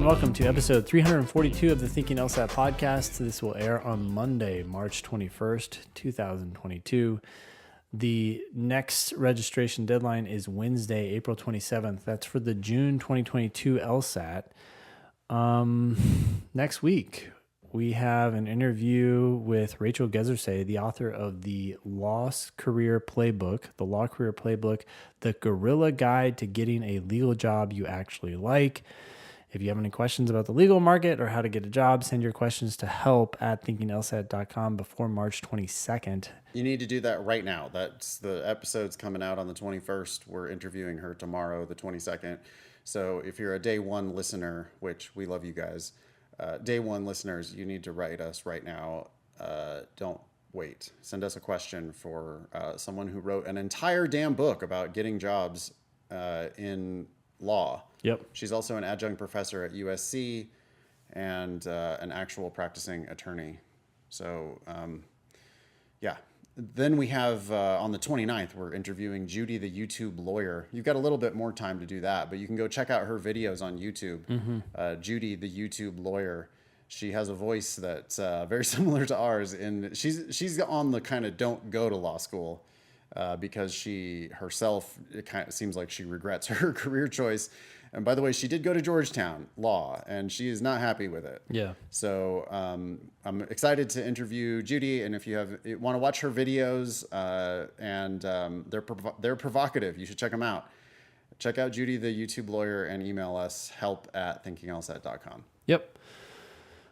welcome to episode 342 of the Thinking LSAT podcast. This will air on Monday, March 21st, 2022. The next registration deadline is Wednesday, April 27th. That's for the June 2022 LSAT. Next week, we have an interview with Rachel Gezersay, the author of the Law Career Playbook, the Guerrilla Guide to Getting a Legal Job You Actually Like. If you have any questions about the legal market or how to get a job, send your questions to help@thinkinglsat.com before March 22nd. You need to do that right now. That's the episode's coming out on the 21st. We're interviewing her tomorrow, the 22nd. So if you're a day one listener, which we love you guys, day one listeners, you need to write us right now. Don't wait. Send us a question for someone who wrote an entire damn book about getting jobs in law. Yep. She's also an adjunct professor at USC and an actual practicing attorney. So, yeah. Then we have on the 29th, we're interviewing Judy, the YouTube lawyer. You've got a little bit more time to do that, but you can go check out her videos on YouTube. Mm-hmm. Judy, the YouTube lawyer. She has a voice that's very similar to ours, and she's on the kind of don't go to law school because she herself, it kind of seems like she regrets her career choice. And by the way, she did go to Georgetown Law, and she is not happy with it. Yeah. So I'm excited to interview Judy, and if you want to watch her videos, and they're provocative, you should check them out. Check out Judy, the YouTube lawyer, and email us help@thinkinglsat.com. Yep.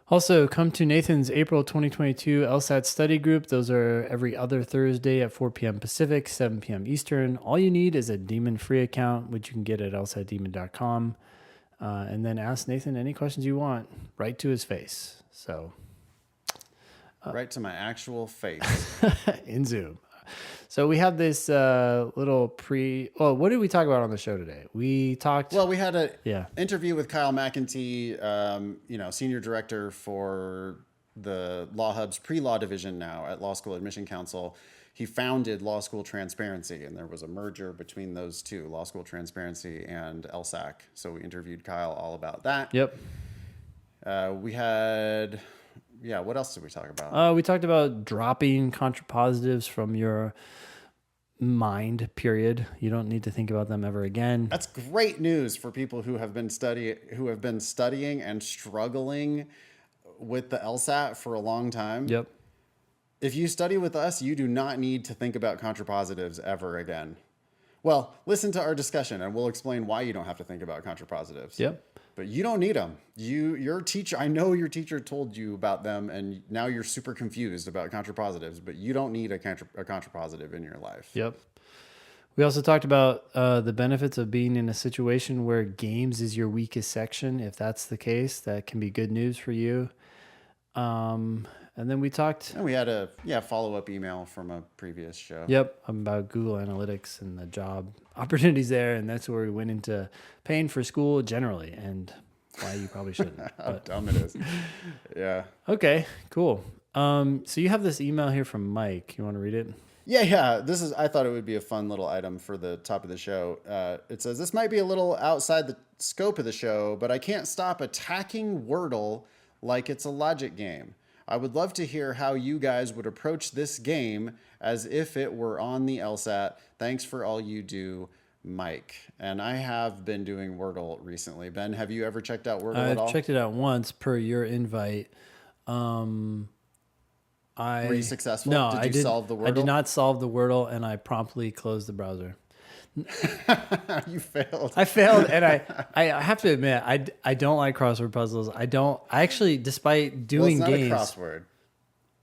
Also, come to Nathan's April 2022 LSAT study group. Those are every other Thursday at 4 p.m. Pacific, 7 p.m. Eastern. All you need is a Demon free account, which you can get at lsatdemon.com. And then ask Nathan any questions you want right to his face. So, right to my actual face. In Zoom. So we have this little what did we talk about on the show today? We had an interview with Kyle McEntee, senior director for the Law Hub's pre-law division now at Law School Admission Council. He founded Law School Transparency, and there was a merger between those two, Law School Transparency and LSAC. So we interviewed Kyle all about that. Yep. What else did we talk about? We talked about dropping contrapositives from your mind, period. You don't need to think about them ever again. That's great news for people who have been studying and struggling with the LSAT for a long time. Yep. If you study with us, you do not need to think about contrapositives ever again. Well, listen to our discussion and we'll explain why you don't have to think about contrapositives. Yep. But you don't need them. Your teacher, I know your teacher told you about them, and now you're super confused about contrapositives, but you don't need a contrapositive in your life. Yep. We also talked about the benefits of being in a situation where games is your weakest section. If that's the case, that can be good news for you. And then we talked... And we had a follow-up email from a previous show. Yep, about Google Analytics and the job opportunities there. And that's where we went into paying for school generally and why you probably shouldn't. How dumb it is. Yeah. Okay, cool. So you have this email here from Mike. You want to read it? Yeah. I thought it would be a fun little item for the top of the show. It says, this might be a little outside the scope of the show, but I can't stop attacking Wordle like it's a logic game. I would love to hear how you guys would approach this game as if it were on the LSAT. Thanks for all you do, Mike. And I have been doing Wordle recently. Ben, have you ever checked out Wordle at all? I checked it out once per your invite. Were you successful? No, did you solve the Wordle? I did not solve the Wordle, and I promptly closed the browser. You failed. I failed, and I have to admit, I don't like crossword puzzles. I actually, despite doing games, it's not a crossword.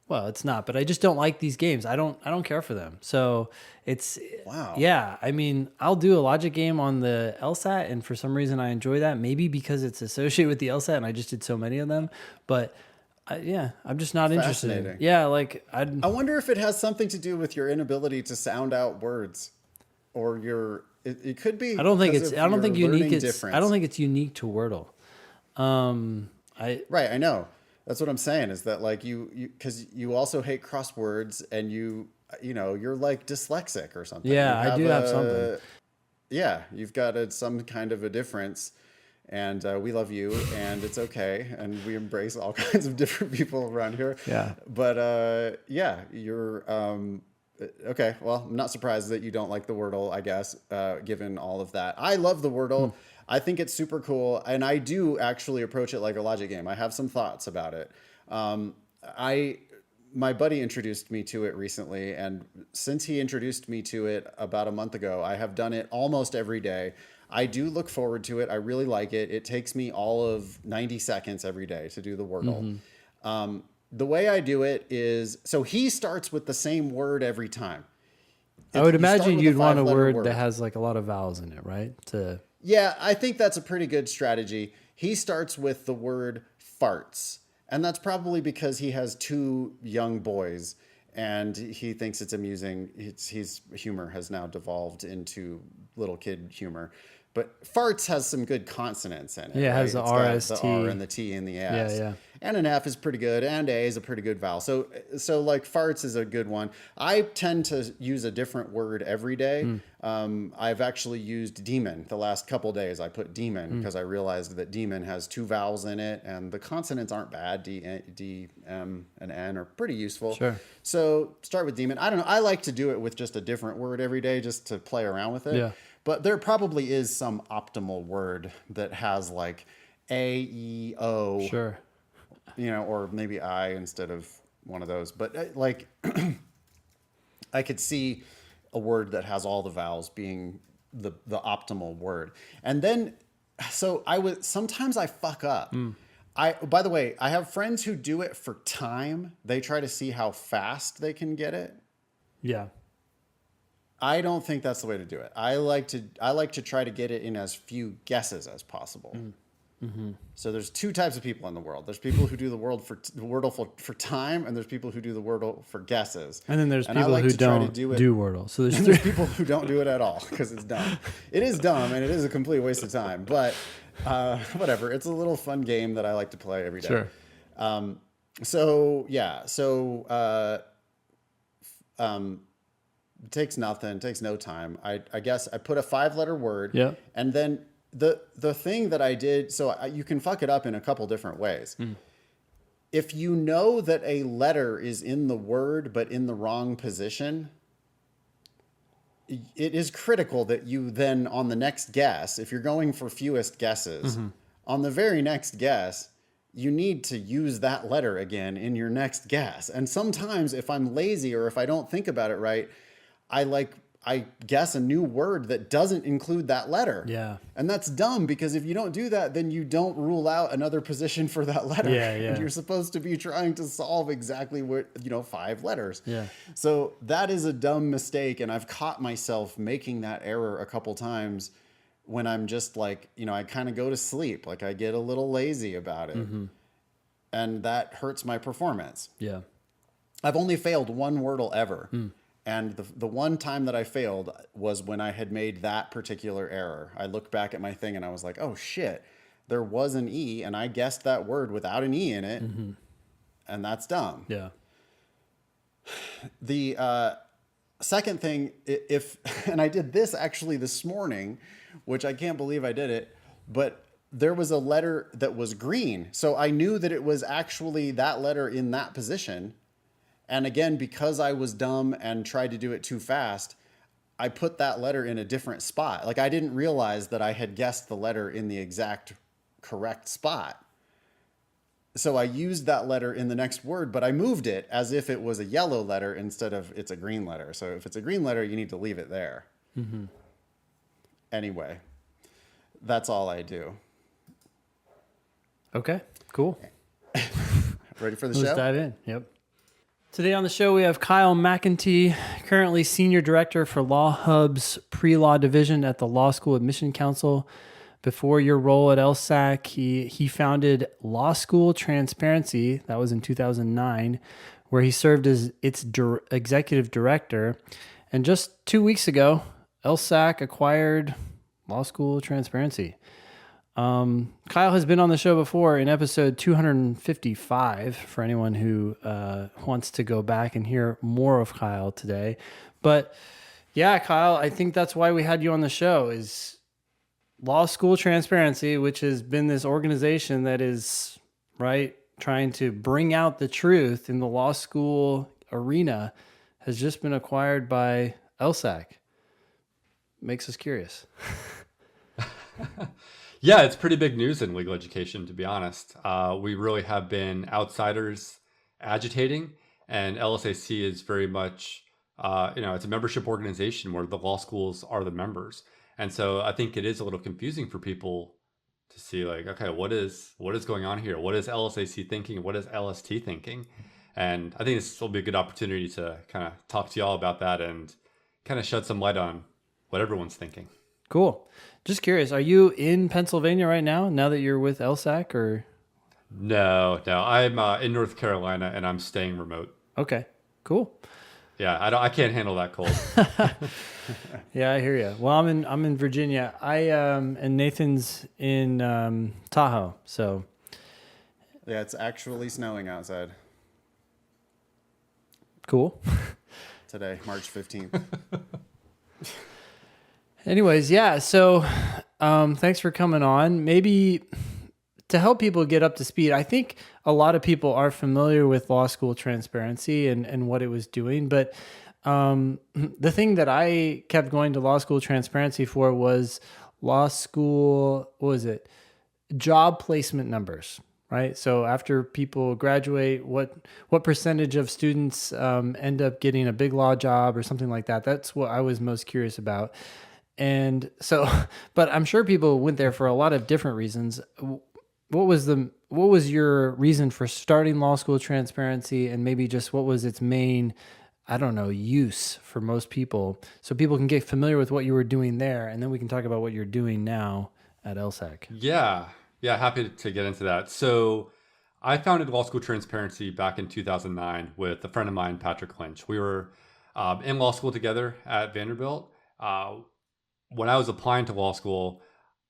Well, it's not, but I just don't like these games. I don't care for them. So it's wow. Yeah, I mean, I'll do a logic game on the LSAT, and for some reason I enjoy that. Maybe because it's associated with the LSAT, and I just did so many of them. But I'm just not interested. Yeah, like I wonder if it has something to do with your inability to sound out words. Or it could be. I don't think it's unique. I don't think it's unique to Wordle. Right, I know. That's what I'm saying. Is that like you because you also hate crosswords and you're like dyslexic or something. Yeah, I do have something. Yeah, you've got some kind of a difference, And we love you, and it's okay. And we embrace all kinds of different people around here. Yeah. But yeah, you're okay. Well, I'm not surprised that you don't like the Wordle, I guess, given all of that. I love the Wordle. I think it's super cool. And I do actually approach it like a logic game. I have some thoughts about it. My buddy introduced me to it recently, and since he introduced me to it about a month ago, I have done it almost every day. I do look forward to it. I really like it. It takes me all of 90 seconds every day to do the Wordle. The way I do it is, so he starts with the same word every time. I would imagine you'd want a word that has like a lot of vowels in it, right? Yeah, I think that's a pretty good strategy. He starts with the word farts. And that's probably because he has 2 young boys and he thinks it's amusing. His humor has now devolved into little kid humor. But farts has some good consonants in it. Yeah, it has the R, S, T. The R and the T and the S. Yeah. And an F is pretty good, and A is a pretty good vowel. So like farts is a good one. I tend to use a different word every day. I've actually used demon the last couple days. I put demon because I realized that demon has 2 vowels in it, and the consonants aren't bad. D, M, and N are pretty useful. Sure. So start with demon. I don't know. I like to do it with just a different word every day just to play around with it. Yeah. But there probably is some optimal word that has like A, E, O. Sure. Or maybe I instead of one of those. But like, I could see a word that has all the vowels being the optimal word. And then, so sometimes I fuck up. By the way, I have friends who do it for time. They try to see how fast they can get it. Yeah. I don't think that's the way to do it. I like to try to get it in as few guesses as possible. So there's 2 types of people in the world. There's people who do the Wordle for time, and there's people who do the Wordle for guesses. And then there's people who don't do Wordle. So there's people who don't do it at all because it's dumb. It is dumb, and it is a complete waste of time. But whatever. It's a little fun game that I like to play every day. Sure. It takes nothing. It takes no time. I guess I put a 5-letter word. Yeah. And then the thing that I did, you can fuck it up in a couple different ways. If you know that a letter is in the word but in the wrong position, it is critical that you then, on the next guess, if you're going for fewest guesses, on the very next guess, you need to use that letter again in your next guess. And sometimes if I'm lazy or if I don't think about it right, I guess a new word that doesn't include that letter. Yeah. And that's dumb because if you don't do that, then you don't rule out another position for that letter. Yeah. And you're supposed to be trying to solve exactly what, 5 letters. Yeah. So that is a dumb mistake. And I've caught myself making that error a couple times when I'm just like, I kind of go to sleep. Like I get a little lazy about it. And that hurts my performance. Yeah. I've only failed 1 Wordle ever. And the one time that I failed was when I had made that particular error. I looked back at my thing and I was like, oh shit, there was an E and I guessed that word without an E in it. And that's dumb. Yeah. The second thing, and I did this actually this morning, which I can't believe I did it, but there was a letter that was green. So I knew that it was actually that letter in that position. And again, because I was dumb and tried to do it too fast, I put that letter in a different spot. Like I didn't realize that I had guessed the letter in the exact correct spot. So I used that letter in the next word, but I moved it as if it was a yellow letter instead of it's a green letter. So if it's a green letter, you need to leave it there. Anyway, that's all I do. Okay, cool. Ready for the show? Let's dive in. Yep. Today on the show, we have Kyle McEntee, currently Senior Director for Law Hub's Pre-Law Division at the Law School Admission Council. Before your role at LSAC, he founded Law School Transparency. That was in 2009, where he served as its executive director. And just 2 weeks ago, LSAC acquired Law School Transparency. Kyle has been on the show before in episode 255 for anyone who wants to go back and hear more of Kyle today. But yeah, Kyle, I think that's why we had you on the show is Law School Transparency, which has been this organization that is, right, trying to bring out the truth in the law school arena, has just been acquired by LSAC. Makes us curious. Yeah, it's pretty big news in legal education, to be honest. We really have been outsiders agitating, and LSAC is very much, it's a membership organization where the law schools are the members. And so I think it is a little confusing for people to see, like, okay, what is going on here? What is LSAC thinking? What is LST thinking? And I think this will be a good opportunity to kind of talk to y'all about that and kind of shed some light on what everyone's thinking. Cool. Just curious, are you in Pennsylvania right now that you're with LSAC, or? No. I'm in North Carolina, and I'm staying remote. Okay, cool. Yeah, I can't handle that cold. Yeah, I hear you. Well, I'm in Virginia. And Nathan's in Tahoe. So Yeah, it's actually snowing outside cool. today, March 15th. Anyways, yeah. So thanks for coming on. Maybe to help people get up to speed, I think a lot of people are familiar with Law School Transparency and what it was doing. But the thing that I kept going to Law School Transparency for was law school, what was it? Job placement numbers, right? So after people graduate, what percentage of students end up getting a big law job or something like that? That's what I was most curious about. And so, but I'm sure people went there for a lot of different reasons. What was your reason for starting Law School Transparency, and maybe just what was its main, I don't know, use for most people, so people can get familiar with what you were doing there, and then we can talk about what you're doing now at LSAC. Yeah, happy to get into that. So I founded Law School Transparency back in 2009 with a friend of mine, Patrick Lynch. We were in law school together at Vanderbilt. When I was applying to law school,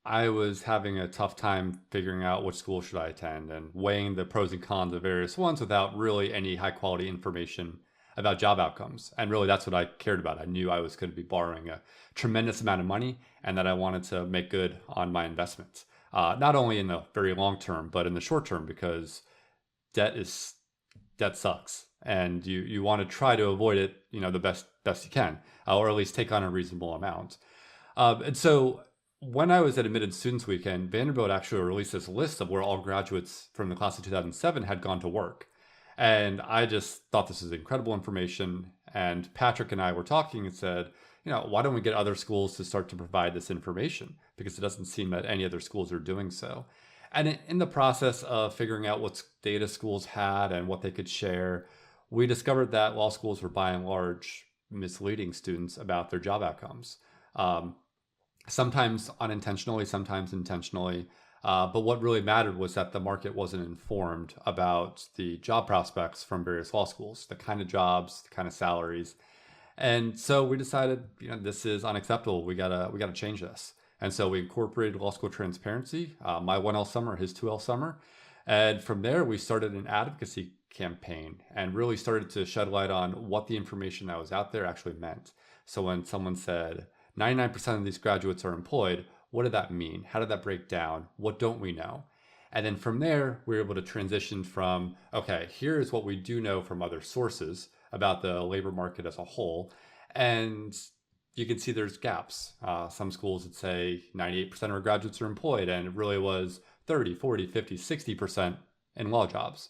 I was having a tough time figuring out which school should I attend and weighing the pros and cons of various ones without really any high quality information about job outcomes. And really that's what I cared about. I knew I was going to be borrowing a tremendous amount of money and that I wanted to make good on my investments. Not only in the very long term, but in the short term, because debt sucks. And you want to try to avoid it, the best you can, or at least take on a reasonable amount. And so when I was at Admitted Students Weekend, Vanderbilt actually released this list of where all graduates from the class of 2007 had gone to work. And I just thought this was incredible information. And Patrick and I were talking and said, why don't we get other schools to start to provide this information? Because it doesn't seem that any other schools are doing so. And in the process of figuring out what data schools had and what they could share, we discovered that law schools were by and large misleading students about their job outcomes. Sometimes unintentionally, sometimes intentionally. But what really mattered was that the market wasn't informed about the job prospects from various law schools, the kind of jobs, the kind of salaries. And so we decided, this is unacceptable. We gotta change this. And so we incorporated Law School Transparency, my 1L summer, his 2L summer. And from there, we started an advocacy campaign and really started to shed light on what the information that was out there actually meant. So when someone said 99% of these graduates are employed, what did that mean? How did that break down? What don't we know? And then from there, we were able to transition from, okay, here's what we do know from other sources about the labor market as a whole. And you can see there's gaps. Some schools would say 98% of our graduates are employed, and it really was 30, 40, 50, 60% in law jobs.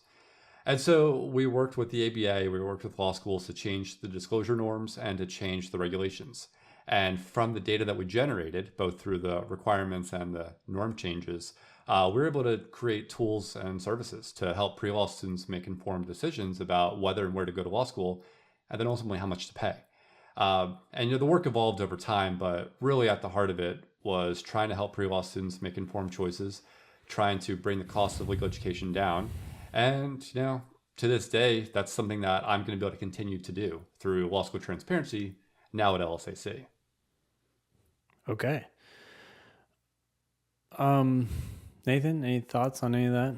And so we worked with the ABA, we worked with law schools to change the disclosure norms and to change the regulations. And from the data that we generated, both through the requirements and the norm changes, we were able to create tools and services to help pre-law students make informed decisions about whether and where to go to law school, and then ultimately how much to pay. And the work evolved over time, but really at the heart of it was trying to help pre-law students make informed choices, trying to bring the cost of legal education down. And, to this day, that's something that I'm going to be able to continue to do through Law School Transparency, now at LSAC. Okay. Nathan, any thoughts on any of that?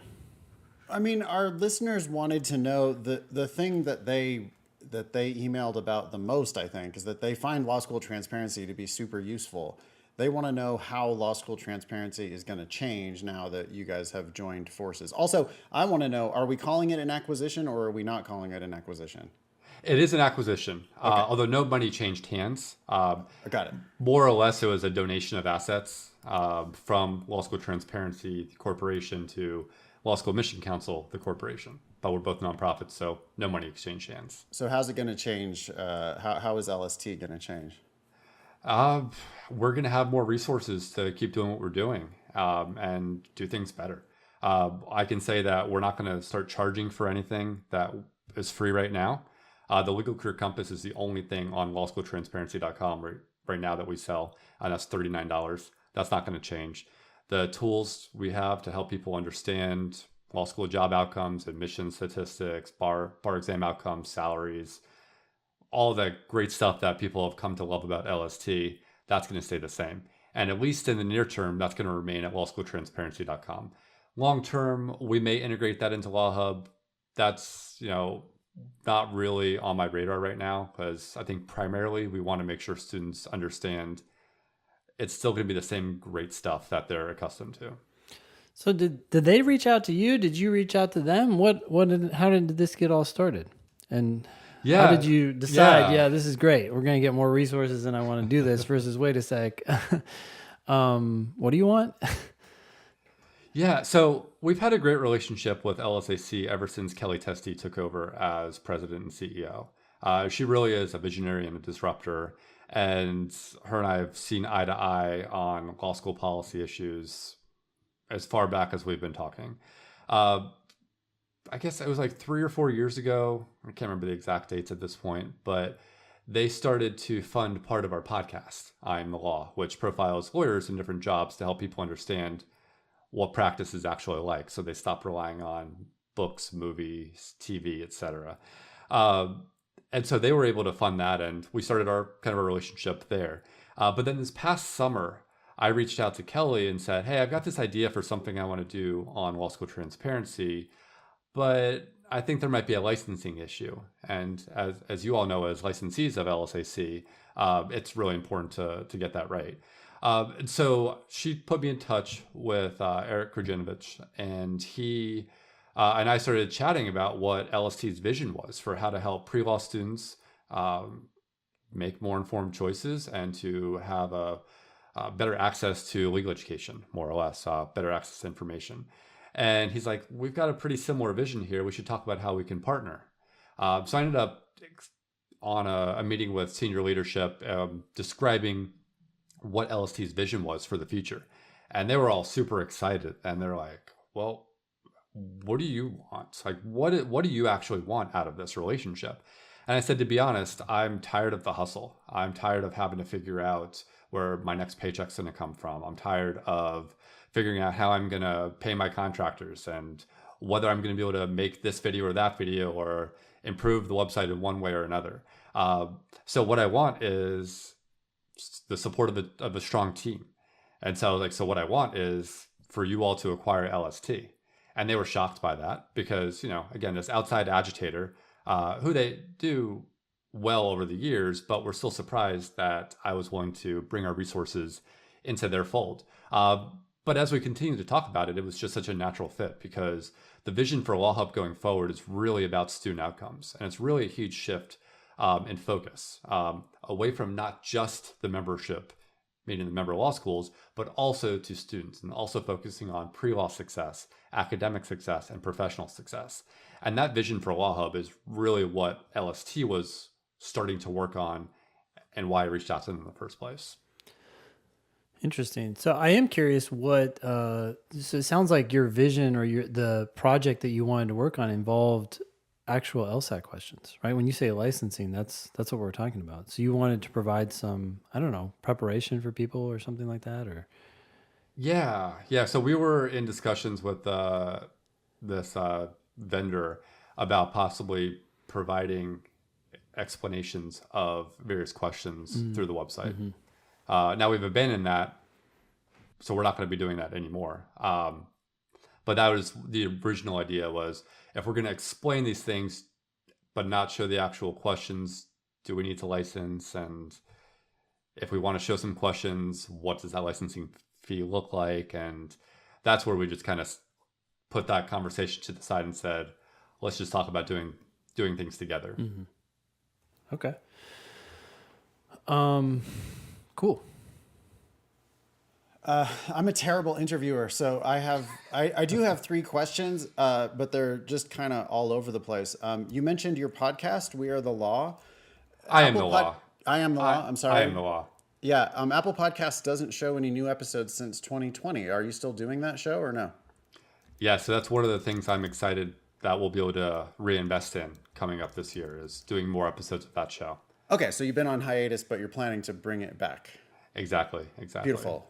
I mean, our listeners wanted to know the thing that they emailed about the most, I think, is that they find Law School Transparency to be super useful. They want to know how law school transparency is going to change now that you guys have joined forces. Also, I want to know, are we calling it an acquisition or are we not calling it an acquisition? It is an acquisition, although no money changed hands. I got it. More or less, it was a donation of assets from Law School Transparency Corporation to Law School Mission Council, the corporation. But we're both nonprofits, so no money exchanged hands. So how's it going to change? How is LST going to change? We're going to have more resources to keep doing what we're doing and do things better. I can say that we're not going to start charging for anything that is free right now. The Legal Career Compass is the only thing on lawschooltransparency.com right now that we sell, and that's $39. That's not going to change. The tools we have to help people understand law school job outcomes, admission statistics, bar exam outcomes, salaries, all that great stuff that people have come to love about LST, that's going to stay the same. And at least in the near term, that's going to remain at lawschooltransparency.com. Long term, we may integrate that into Law Hub. That's, not really on my radar right now, because I think primarily we want to make sure students understand it's still going to be the same great stuff that they're accustomed to. So did they reach out to you? Did you reach out to them? How did this get all started? And how did you decide, this is great, we're going to get more resources and I want to do this versus wait a sec, what do you want? Yeah, so we've had a great relationship with LSAC ever since Kelly Testi took over as president and CEO. She really is a visionary and a disruptor, and her and I have seen eye to eye on law school policy issues as far back as we've been talking. I guess it was like 3 or 4 years ago. I can't remember the exact dates at this point, but they started to fund part of our podcast, I'm the Law, which profiles lawyers in different jobs to help people understand what practice is actually like. So they stopped relying on books, movies, TV, etc. And so they were able to fund that, and we started our kind of a relationship there. But then this past summer, I reached out to Kelly and said, hey, I've got this idea for something I want to do on Law School Transparency, but I think there might be a licensing issue. And as you all know, as licensees of LSAC, it's really important to get that right. And so she put me in touch with Eric Krajinovic, and he and I started chatting about what LST's vision was for how to help pre-law students make more informed choices and to have a better access to legal education, more or less, better access to information. And he's like, we've got a pretty similar vision here. We should talk about how we can partner. So I ended up on a meeting with senior leadership describing what LST's vision was for the future. And they were all super excited. And they're like, well, what do you want? Like, what do you actually want out of this relationship? And I said, to be honest, I'm tired of the hustle. I'm tired of having to figure out where my next paycheck's going to come from. I'm tired of figuring out how I'm going to pay my contractors and whether I'm going to be able to make this video or that video or improve the website in one way or another. So what I want is the support of a strong team. And so what I want is for you all to acquire LST. And they were shocked by that because, again, this outside agitator, who they do well over the years, but we're still surprised that I was willing to bring our resources into their fold. But as we continue to talk about it, it was just such a natural fit because the vision for Law Hub going forward is really about student outcomes. And it's really a huge shift in focus, away from not just the membership, meaning the member law schools, but also to students, and also focusing on pre-law success, academic success, and professional success. And that vision for Law Hub is really what LST was starting to work on and why I reached out to them in the first place. Interesting. So I am curious what, so it sounds like your vision or the project that you wanted to work on involved actual LSAT questions, right? When you say licensing, that's what we're talking about. So you wanted to provide some, I don't know, preparation for people or something like that, or? Yeah. So we were in discussions with this vendor about possibly providing explanations of various questions through the website. Mm-hmm. Now we've abandoned that, so we're not going to be doing that anymore. But that was the original idea, was if we're going to explain these things but not show the actual questions, do we need to license? And if we want to show some questions, what does that licensing fee look like? And that's where we just kind of put that conversation to the side and said, let's just talk about doing things together. Okay. Cool. I'm a terrible interviewer, so I do have 3 questions, but they're just kind of all over the place. You mentioned your podcast, We Are the Law. I am the law. I am the law. I'm sorry. I am the law. Yeah. Apple Podcasts doesn't show any new episodes since 2020. Are you still doing that show or no? Yeah, so that's one of the things I'm excited that we'll be able to reinvest in coming up this year, is doing more episodes of that show. Okay, so you've been on hiatus, but you're planning to bring it back. Exactly. Beautiful.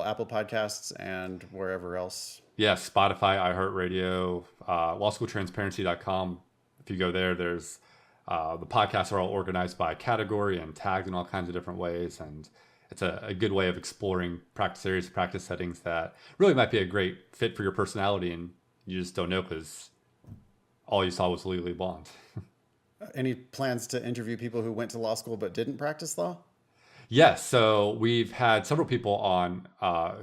Apple Podcasts and wherever else. Yeah, Spotify, iHeartRadio, lawschooltransparency.com. If you go there, there's the podcasts are all organized by category and tagged in all kinds of different ways. And it's a good way of exploring practice areas, practice settings that really might be a great fit for your personality. And you just don't know because all you saw was Legally Blonde. Any plans to interview people who went to law school but didn't practice law? Yes, so we've had several people on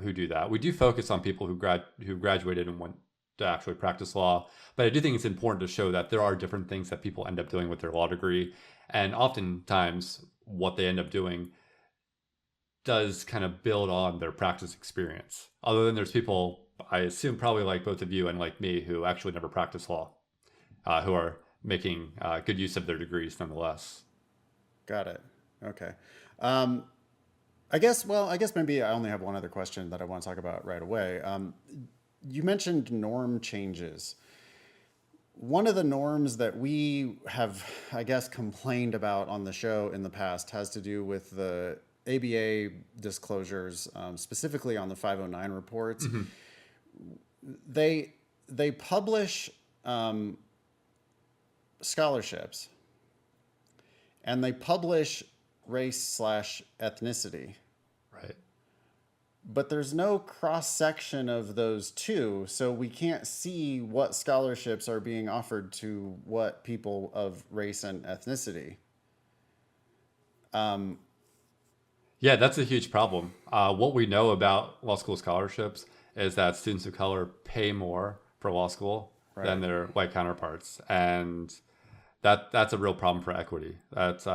who do that. We do focus on people who graduated and went to actually practice law, but I do think it's important to show that there are different things that people end up doing with their law degree, and oftentimes what they end up doing does kind of build on their practice experience. Other than there's people, I assume probably like both of you and like me, who actually never practiced law, who are making good use of their degrees nonetheless. Got it. Okay. I guess maybe I only have one other question that I want to talk about right away. You mentioned norm changes. One of the norms that we have, I guess, complained about on the show in the past has to do with the ABA disclosures, specifically on the 509 reports. Mm-hmm. They publish scholarships, and they publish race/ethnicity. Right. But there's no cross-section of those two, so we can't see what scholarships are being offered to what people of race and ethnicity. Yeah, that's a huge problem. What we know about law school scholarships is that students of color pay more for law school than their white counterparts. And that's a real problem for equity. That's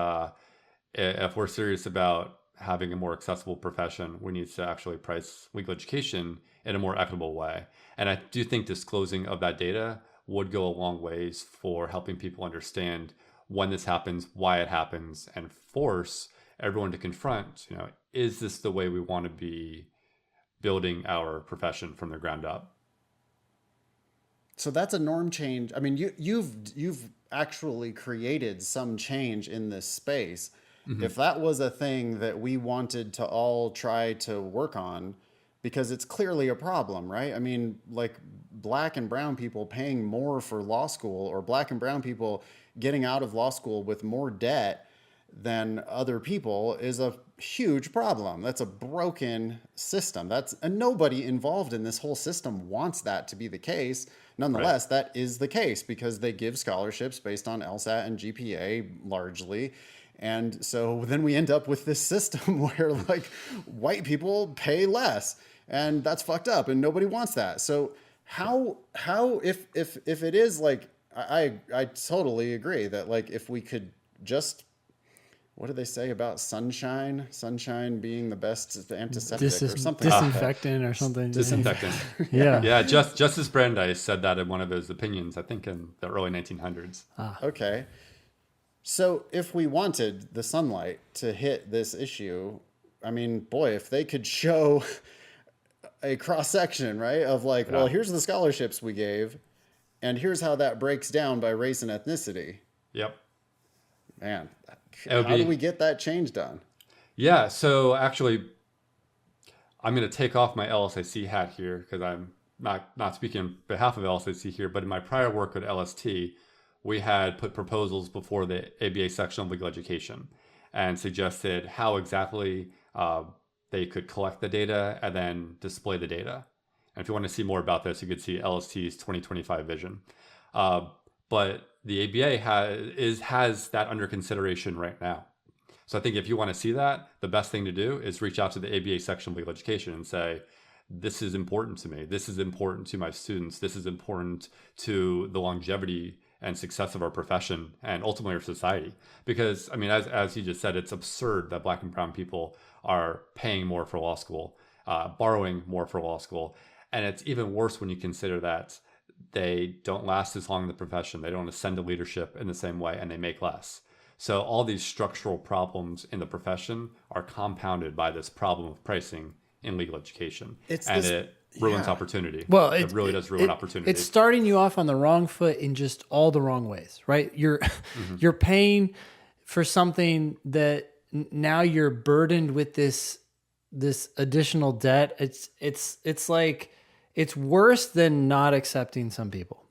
if we're serious about having a more accessible profession, we need to actually price legal education in a more equitable way. And I do think disclosing of that data would go a long ways for helping people understand when this happens, why it happens, and force everyone to confront, is this the way we want to be building our profession from the ground up? So that's a norm change. I mean, you've actually created some change in this space. Mm-hmm. If that was a thing that we wanted to all try to work on, because it's clearly a problem, right? I mean, like black and brown people paying more for law school, or black and brown people getting out of law school with more debt than other people, is a huge problem. That's a broken system. And nobody involved in this whole system wants that to be the case. Nonetheless, that is the case because they give scholarships based on LSAT and GPA largely. And so then we end up with this system where like white people pay less, and that's fucked up and nobody wants that. So how if it is like, I totally agree that like if we could just, what do they say about sunshine being the best antiseptic or something? Disinfectant or something. Disinfectant. Yeah. Yeah. Justice Brandeis said that in one of his opinions, I think in the early 1900s. Okay. So if we wanted the sunlight to hit this issue, I mean, boy, if they could show a cross-section, right, of like, well, here's the scholarships we gave, and here's how that breaks down by race and ethnicity. Yep. Man, how do we get that change done? Yeah, so actually, I'm going to take off my LSAC hat here because I'm not speaking on behalf of LSAC here, but in my prior work at LST, we had put proposals before the ABA section of legal education and suggested how exactly they could collect the data and then display the data. And if you want to see more about this, you could see LST's 2025 vision. But the ABA has that under consideration right now. So I think if you want to see that, the best thing to do is reach out to the ABA section of legal education and say, this is important to me. This is important to my students. This is important to the longevity and success of our profession and ultimately our society. Because, I mean, as you just said, it's absurd that Black and brown people are paying more for law school, borrowing more for law school. And it's even worse when you consider that they don't last as long in the profession. They don't ascend to leadership in the same way, and they make less. So all these structural problems in the profession are compounded by this problem of pricing in legal education. It ruins opportunity. Well, it really does ruin opportunity. It's starting you off on the wrong foot in just all the wrong ways, right? You're you're paying for something that now you're burdened with this additional debt. It's like it's worse than not accepting some people.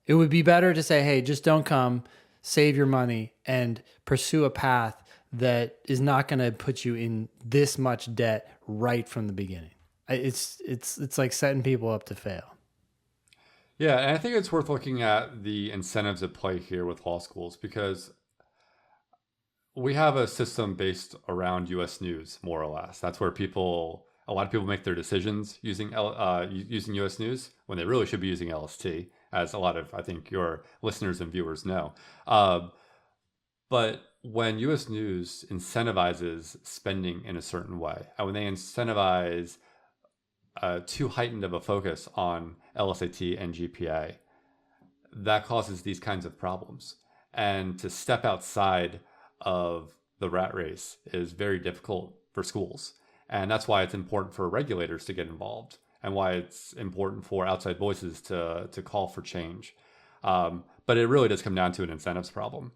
It would be better to say, hey, just don't come, save your money, and pursue a path that is not going to put you in this much debt right from the beginning. It's like setting people up to fail. Yeah, and I think it's worth looking at the incentives at play here with law schools, because we have a system based around U.S. News, more or less. That's where a lot of people make their decisions using U.S. News when they really should be using LST, as a lot of, I think, your listeners and viewers know. But when U.S. News incentivizes spending in a certain way, and when they incentivize too heightened of a focus on LSAT and GPA, that causes these kinds of problems. And to step outside of the rat race is very difficult for schools. And that's why it's important for regulators to get involved, and why it's important for outside voices to call for change. But it really does come down to an incentives problem.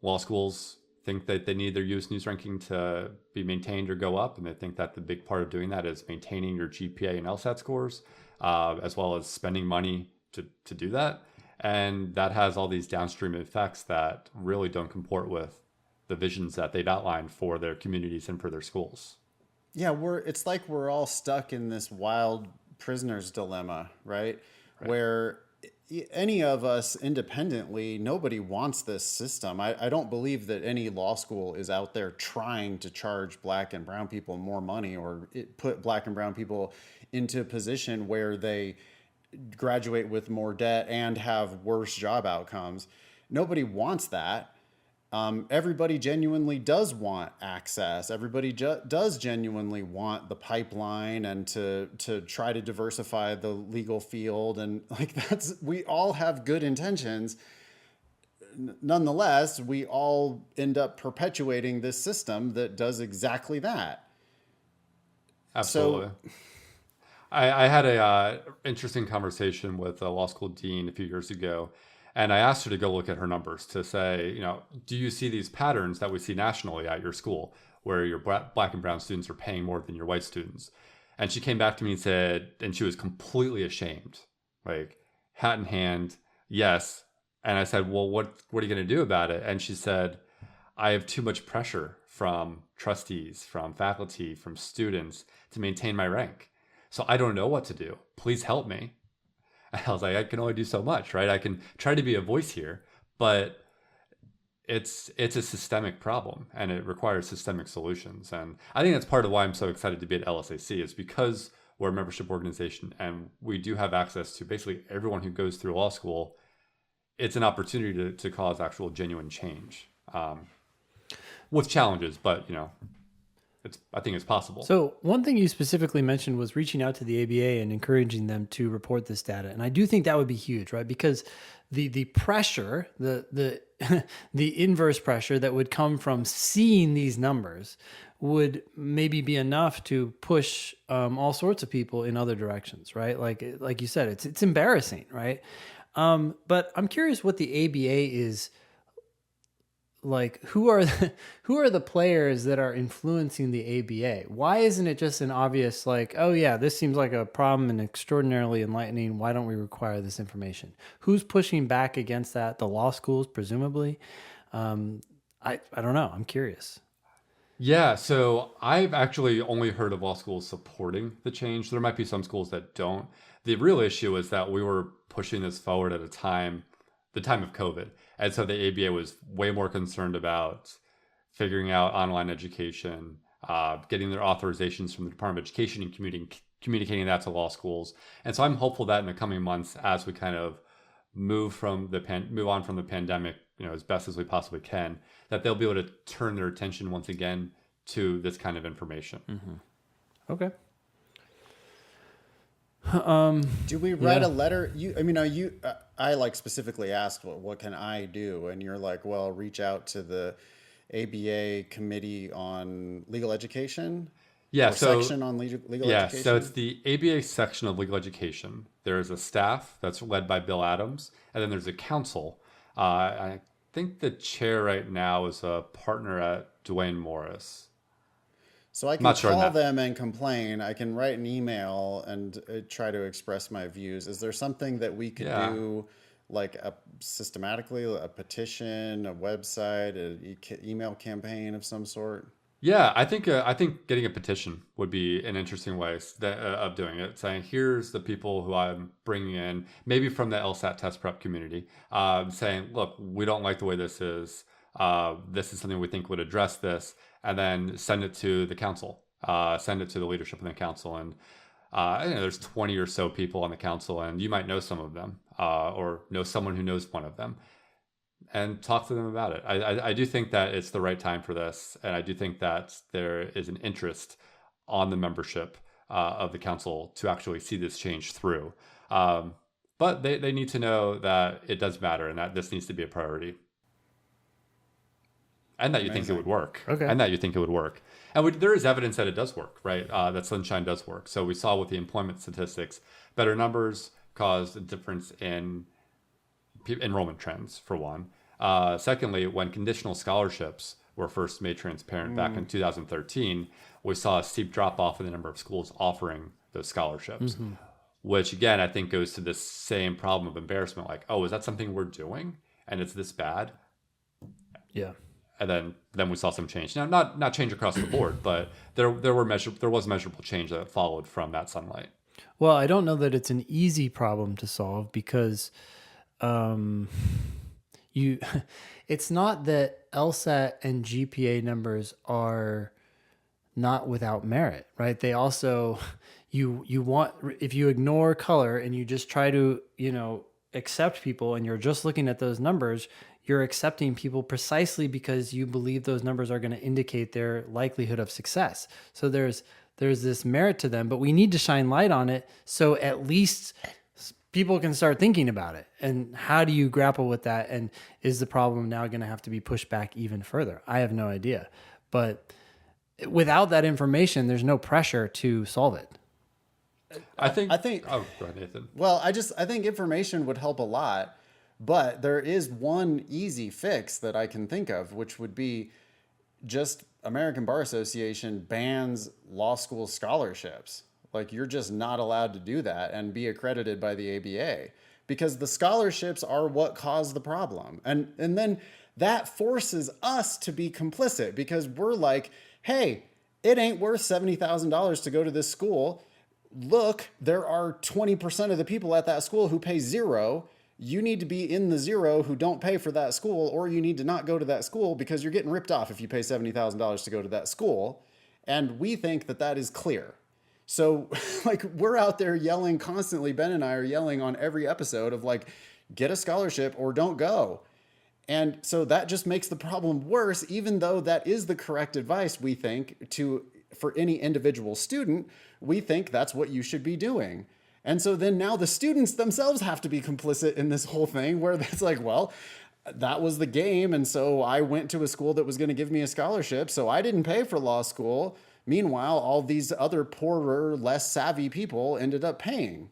Law schools think that they need their U.S. News ranking to be maintained or go up, and they think that the big part of doing that is maintaining your GPA and LSAT scores, as well as spending money to do that. And that has all these downstream effects that really don't comport with the visions that they've outlined for their communities and for their schools. Yeah, it's like we're all stuck in this wild prisoner's dilemma, right? Where any of us independently, nobody wants this system. I don't believe that any law school is out there trying to charge Black and brown people more money, or put Black and brown people into a position where they graduate with more debt and have worse job outcomes. Nobody wants that. Everybody genuinely does want access. Everybody does genuinely want the pipeline and to try to diversify the legal field. And we all have good intentions. Nonetheless, we all end up perpetuating this system that does exactly that. Absolutely. So, I had a interesting conversation with a law school dean a few years ago. And I asked her to go look at her numbers to say, do you see these patterns that we see nationally at your school where your Black and brown students are paying more than your white students? And she came back to me and said, and she was completely ashamed, like hat in hand, yes. And I said, well, what are you going to do about it? And she said, I have too much pressure from trustees, from faculty, from students to maintain my rank. So I don't know what to do. Please help me. I was like, I can only do so much, right? I can try to be a voice here, but it's a systemic problem, and it requires systemic solutions. And I think that's part of why I'm so excited to be at LSAC, is because we're a membership organization and we do have access to basically everyone who goes through law school. It's an opportunity to cause actual genuine change, with challenges, but I think it's possible. So one thing you specifically mentioned was reaching out to the ABA and encouraging them to report this data. And I do think that would be huge, right? Because the pressure, the the inverse pressure that would come from seeing these numbers would maybe be enough to push all sorts of people in other directions, right? Like you said, it's embarrassing, right? But I'm curious what the ABA is like. Who are the players that are influencing the ABA? Why isn't it just an obvious oh yeah, this seems like a problem and extraordinarily enlightening. Why don't we require this information? Who's pushing back against that? The law schools, presumably. I don't know. I'm curious. Yeah, so I've actually only heard of law schools supporting the change. There might be some schools that don't. The real issue is that we were pushing this forward at a time the time of COVID. And so the ABA was way more concerned about figuring out online education, getting their authorizations from the Department of Education and communicating that to law schools. And so I'm hopeful that in the coming months, as we kind of move on from the pandemic, as best as we possibly can, that they'll be able to turn their attention once again to this kind of information. Okay. Do we write a letter? I like specifically asked, what can I do? And you're like, well, reach out to the ABA Committee on Legal Education. Section on legal education. So it's the ABA section of legal education. There's a staff that's led by Bill Adams, and then there's a council. I think the chair right now is a partner at Dwayne Morris. So I can call them and complain. I can write an email and try to express my views. Is there something that we could do, like systematically, a petition, a website, an email campaign of some sort? Yeah, I think getting a petition would be an interesting way of doing it. Saying, here's the people who I'm bringing in, maybe from the LSAT test prep community, saying, look, we don't like the way this is. This is something we think would address this, and then send it to the council, send it to the leadership of the council. And there's 20 or so people on the council, and you might know some of them, or know someone who knows one of them, and talk to them about it. I do think that it's the right time for this, and I do think that there is an interest on the membership of the council to actually see this change through. But they need to know that it does matter and that this needs to be a priority. And that you think it would work. Okay. And that you think it would work. And there is evidence that it does work, right? That Sunshine does work. So we saw with the employment statistics, better numbers caused a difference in enrollment trends, for one. Secondly, when conditional scholarships were first made transparent back in 2013, we saw a steep drop off in the number of schools offering those scholarships, which again, I think goes to this same problem of embarrassment. Like, oh, is that something we're doing? And it's this bad? Yeah. And then we saw some change. Now, not change across the board, but there was measurable change that followed from that sunlight. Well, I don't know that it's an easy problem to solve because it's not that LSAT and GPA numbers are not without merit, right? They also, if you ignore color and you just try to, accept people and you're just looking at those numbers, you're accepting people precisely because you believe those numbers are going to indicate their likelihood of success. So there's this merit to them, but we need to shine light on it so at least people can start thinking about it. And how do you grapple with that? And is the problem now going to have to be pushed back even further? I have no idea. But without that information, there's no pressure to solve it. I think. Oh, go ahead, Nathan. Well, I think information would help a lot. But there is one easy fix that I can think of, which would be just American Bar Association bans law school scholarships. Like, you're just not allowed to do that and be accredited by the ABA because the scholarships are what caused the problem. And then that forces us to be complicit because we're like, hey, it ain't worth $70,000 to go to this school. Look, there are 20% of the people at that school who pay zero. You need to be in the zero who don't pay for that school, or you need to not go to that school because you're getting ripped off if you pay $70,000 to go to that school. And we think that is clear. So like we're out there yelling constantly. Ben and I are yelling on every episode of like, get a scholarship or don't go. And so that just makes the problem worse, even though that is the correct advice, we think, for any individual student. We think that's what you should be doing. And so then now the students themselves have to be complicit in this whole thing where it's like, well, that was the game. And so I went to a school that was going to give me a scholarship. So I didn't pay for law school. Meanwhile, all these other poorer, less savvy people ended up paying.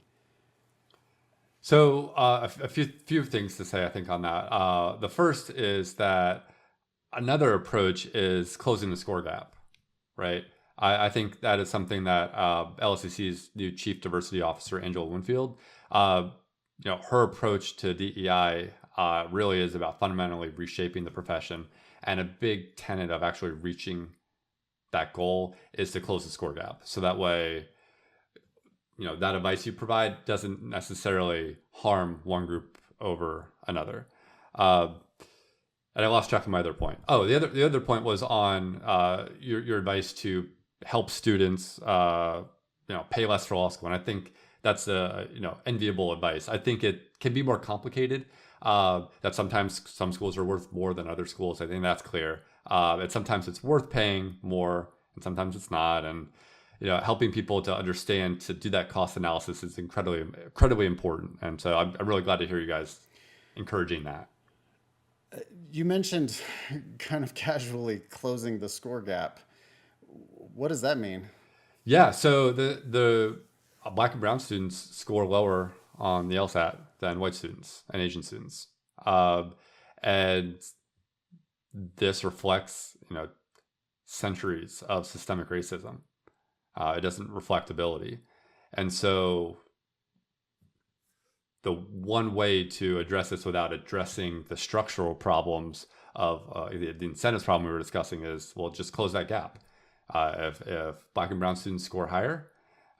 So a few things to say, I think, on that. The first is that another approach is closing the score gap, right? I think that is something that LSAC's new Chief Diversity Officer, Angela Winfield, her approach to DEI really is about fundamentally reshaping the profession. And a big tenet of actually reaching that goal is to close the score gap. So that way, that advice you provide doesn't necessarily harm one group over another. And I lost track of my other point. Oh, the other point was on your advice to help students, pay less for law school. And I think that's enviable advice. I think it can be more complicated. That sometimes some schools are worth more than other schools. I think that's clear. And sometimes it's worth paying more, and sometimes it's not. And helping people to understand, to do that cost analysis is incredibly important. And so I'm really glad to hear you guys encouraging that. You mentioned kind of casually closing the score gap. What does that mean? Yeah, so the Black and brown students score lower on the LSAT than white students and Asian students, and this reflects centuries of systemic racism. It doesn't reflect ability, and so the one way to address this without addressing the structural problems of the incentives problem we were discussing is, well, just close that gap. If Black and brown students score higher,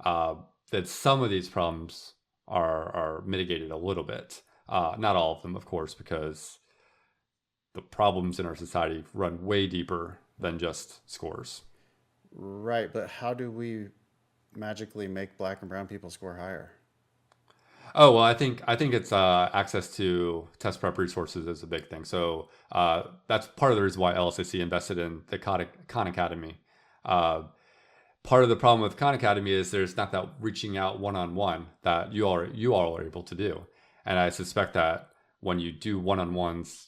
that some of these problems are mitigated a little bit. Not all of them, of course, because the problems in our society run way deeper than just scores. Right, but how do we magically make Black and brown people score higher? Oh, well, I think it's access to test prep resources is a big thing. So that's part of the reason why LSAC invested in the Khan Academy. Part of the problem with Khan Academy is there's not that reaching out one-on-one that you all are able to do. And I suspect that when you do one-on-ones,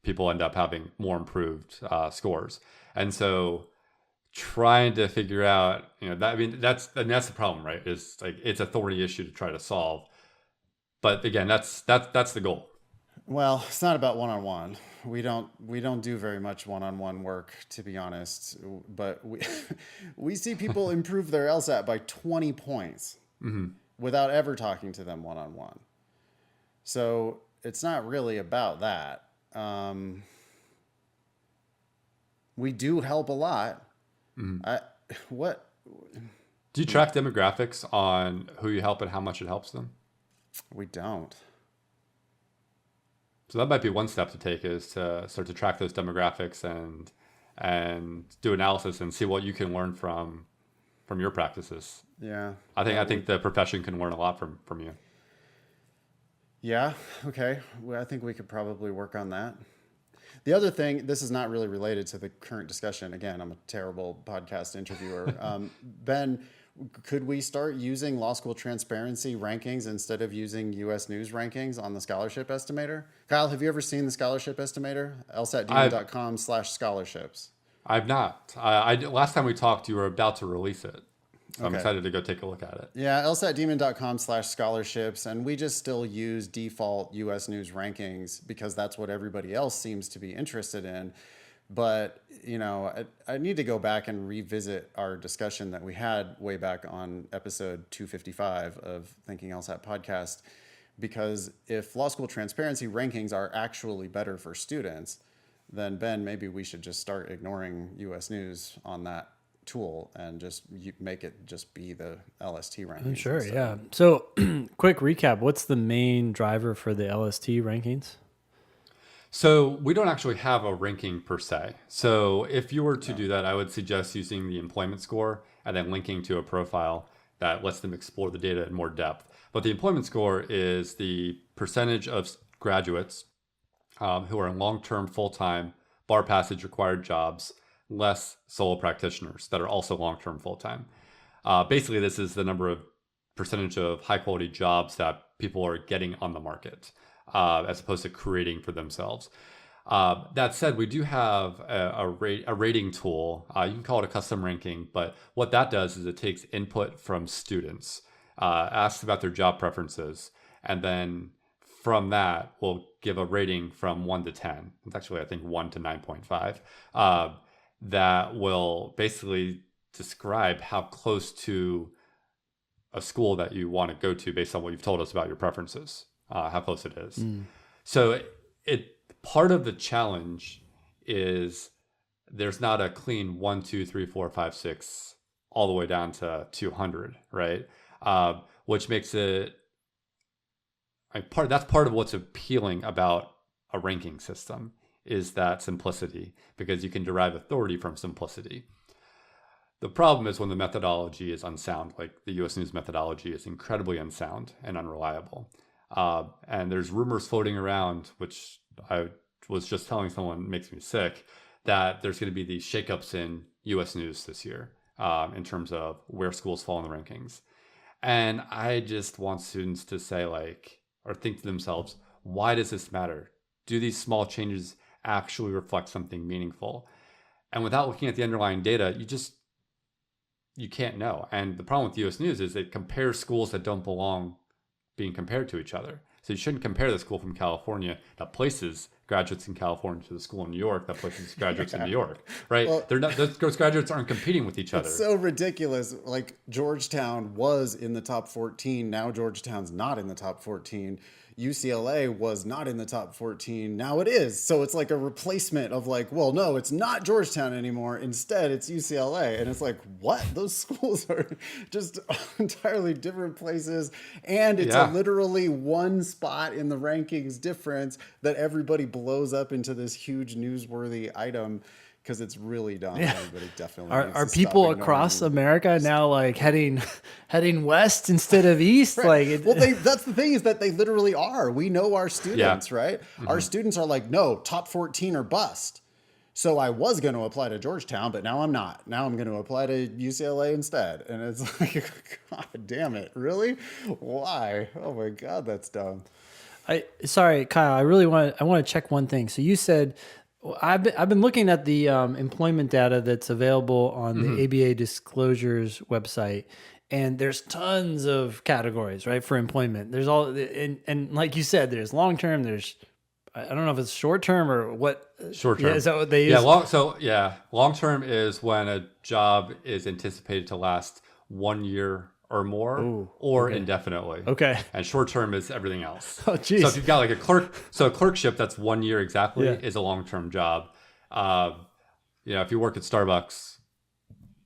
people end up having more improved scores. And so trying to figure out, that's the problem, right? It's like it's a thorny issue to try to solve. But again, that's the goal. Well, it's not about one-on-one. We don't do very much one-on-one work, to be honest. But we see people improve their LSAT by 20 points without ever talking to them one-on-one. So it's not really about that. We do help a lot. What? Do you track demographics on who you help and how much it helps them? We don't. So that might be one step to take, is to start to track those demographics and do analysis and see what you can learn from your practices. Yeah. I think the profession can learn a lot from you. Yeah. Okay. Well, I think we could probably work on that. The other thing, this is not really related to the current discussion. Again, I'm a terrible podcast interviewer. Ben, could we start using law school transparency rankings instead of using U.S. News rankings on the scholarship estimator? Kyle, have you ever seen the scholarship estimator? LSATdemon.com/scholarships. I've not. Last time we talked, you were about to release it. So I'm excited to go take a look at it. Yeah, LSATdemon.com/scholarships. And we just still use default U.S. News rankings because that's what everybody else seems to be interested in. But, I need to go back and revisit our discussion that we had way back on episode 255 of Thinking LSAT podcast, because if law school transparency rankings are actually better for students, then, Ben, maybe we should just start ignoring U.S. News on that tool and just make it just be the LST rankings. Sure, yeah. So quick recap, what's the main driver for the LST rankings? So we don't actually have a ranking per se. So if you were to do that, I would suggest using the employment score and then linking to a profile that lets them explore the data in more depth. But the employment score is the percentage of graduates who are in long-term, full-time, bar passage required jobs, less solo practitioners that are also long-term, full-time. Basically, this is the number of percentage of high-quality jobs that people are getting on the market, as opposed to creating for themselves. That said, we do have a rating tool. You can call it a custom ranking, but what that does is it takes input from students, asks about their job preferences, and then from that, we'll give a rating from 1 to 10. It's actually, I think, 1 to 9.5. That will basically describe how close to a school that you want to go to based on what you've told us about your preferences, how close it is. So part of the challenge is there's not a clean 1, 2, 3, 4, 5, 6 all the way down to 200, right? Which makes it that's part of what's appealing about a ranking system is that simplicity, because you can derive authority from simplicity. The problem is when the methodology is unsound, like the US News methodology is incredibly unsound and unreliable. And there's rumors floating around, which I was just telling someone makes me sick, that there's going to be these shakeups in US News this year in terms of where schools fall in the rankings. And I just want students to say, like, or think to themselves, why does this matter? Do these small changes actually reflect something meaningful? And without looking at the underlying data, you can't know. And the problem with US News is it compares schools that don't belong being compared to each other. So you shouldn't compare the school from California that places graduates in California to the school in New York that places graduates in New York, right? Well, they're not; those graduates aren't competing with each other. It's so ridiculous. Like Georgetown was in the top 14. Now Georgetown's not in the top 14. UCLA was not in the top 14. Now it is. So it's like a replacement of like, well, no, it's not Georgetown anymore. Instead, it's UCLA. And it's like, what? Those schools are just entirely different places. And it's a literally one spot in the rankings difference that everybody blows up into this huge newsworthy item. Because it's really dumb. Yeah. Everybody definitely are people across America now like heading west instead of east? Right. Like, well, that's the thing, is that they literally are. We know our students, right? Mm-hmm. Our students are like, no, top 14 or bust. So I was going to apply to Georgetown, but now I'm not. Now I'm going to apply to UCLA instead. And it's like, God damn it, really? Why? Oh my God, that's dumb. Sorry, Kyle. I want to check one thing. So you said, I've been looking at the employment data that's available on the ABA Disclosures website, and there's tons of categories, right, for employment. There's all, and like you said, there's long term. There's, I don't know if it's short term or what. Short term. Yeah, is that what they use? Long term is when a job is anticipated to last 1 year or more, or indefinitely. Okay. And short term is everything else. Oh, geez. So if you've got like a clerkship that's 1 year exactly is a long term job. If you work at Starbucks,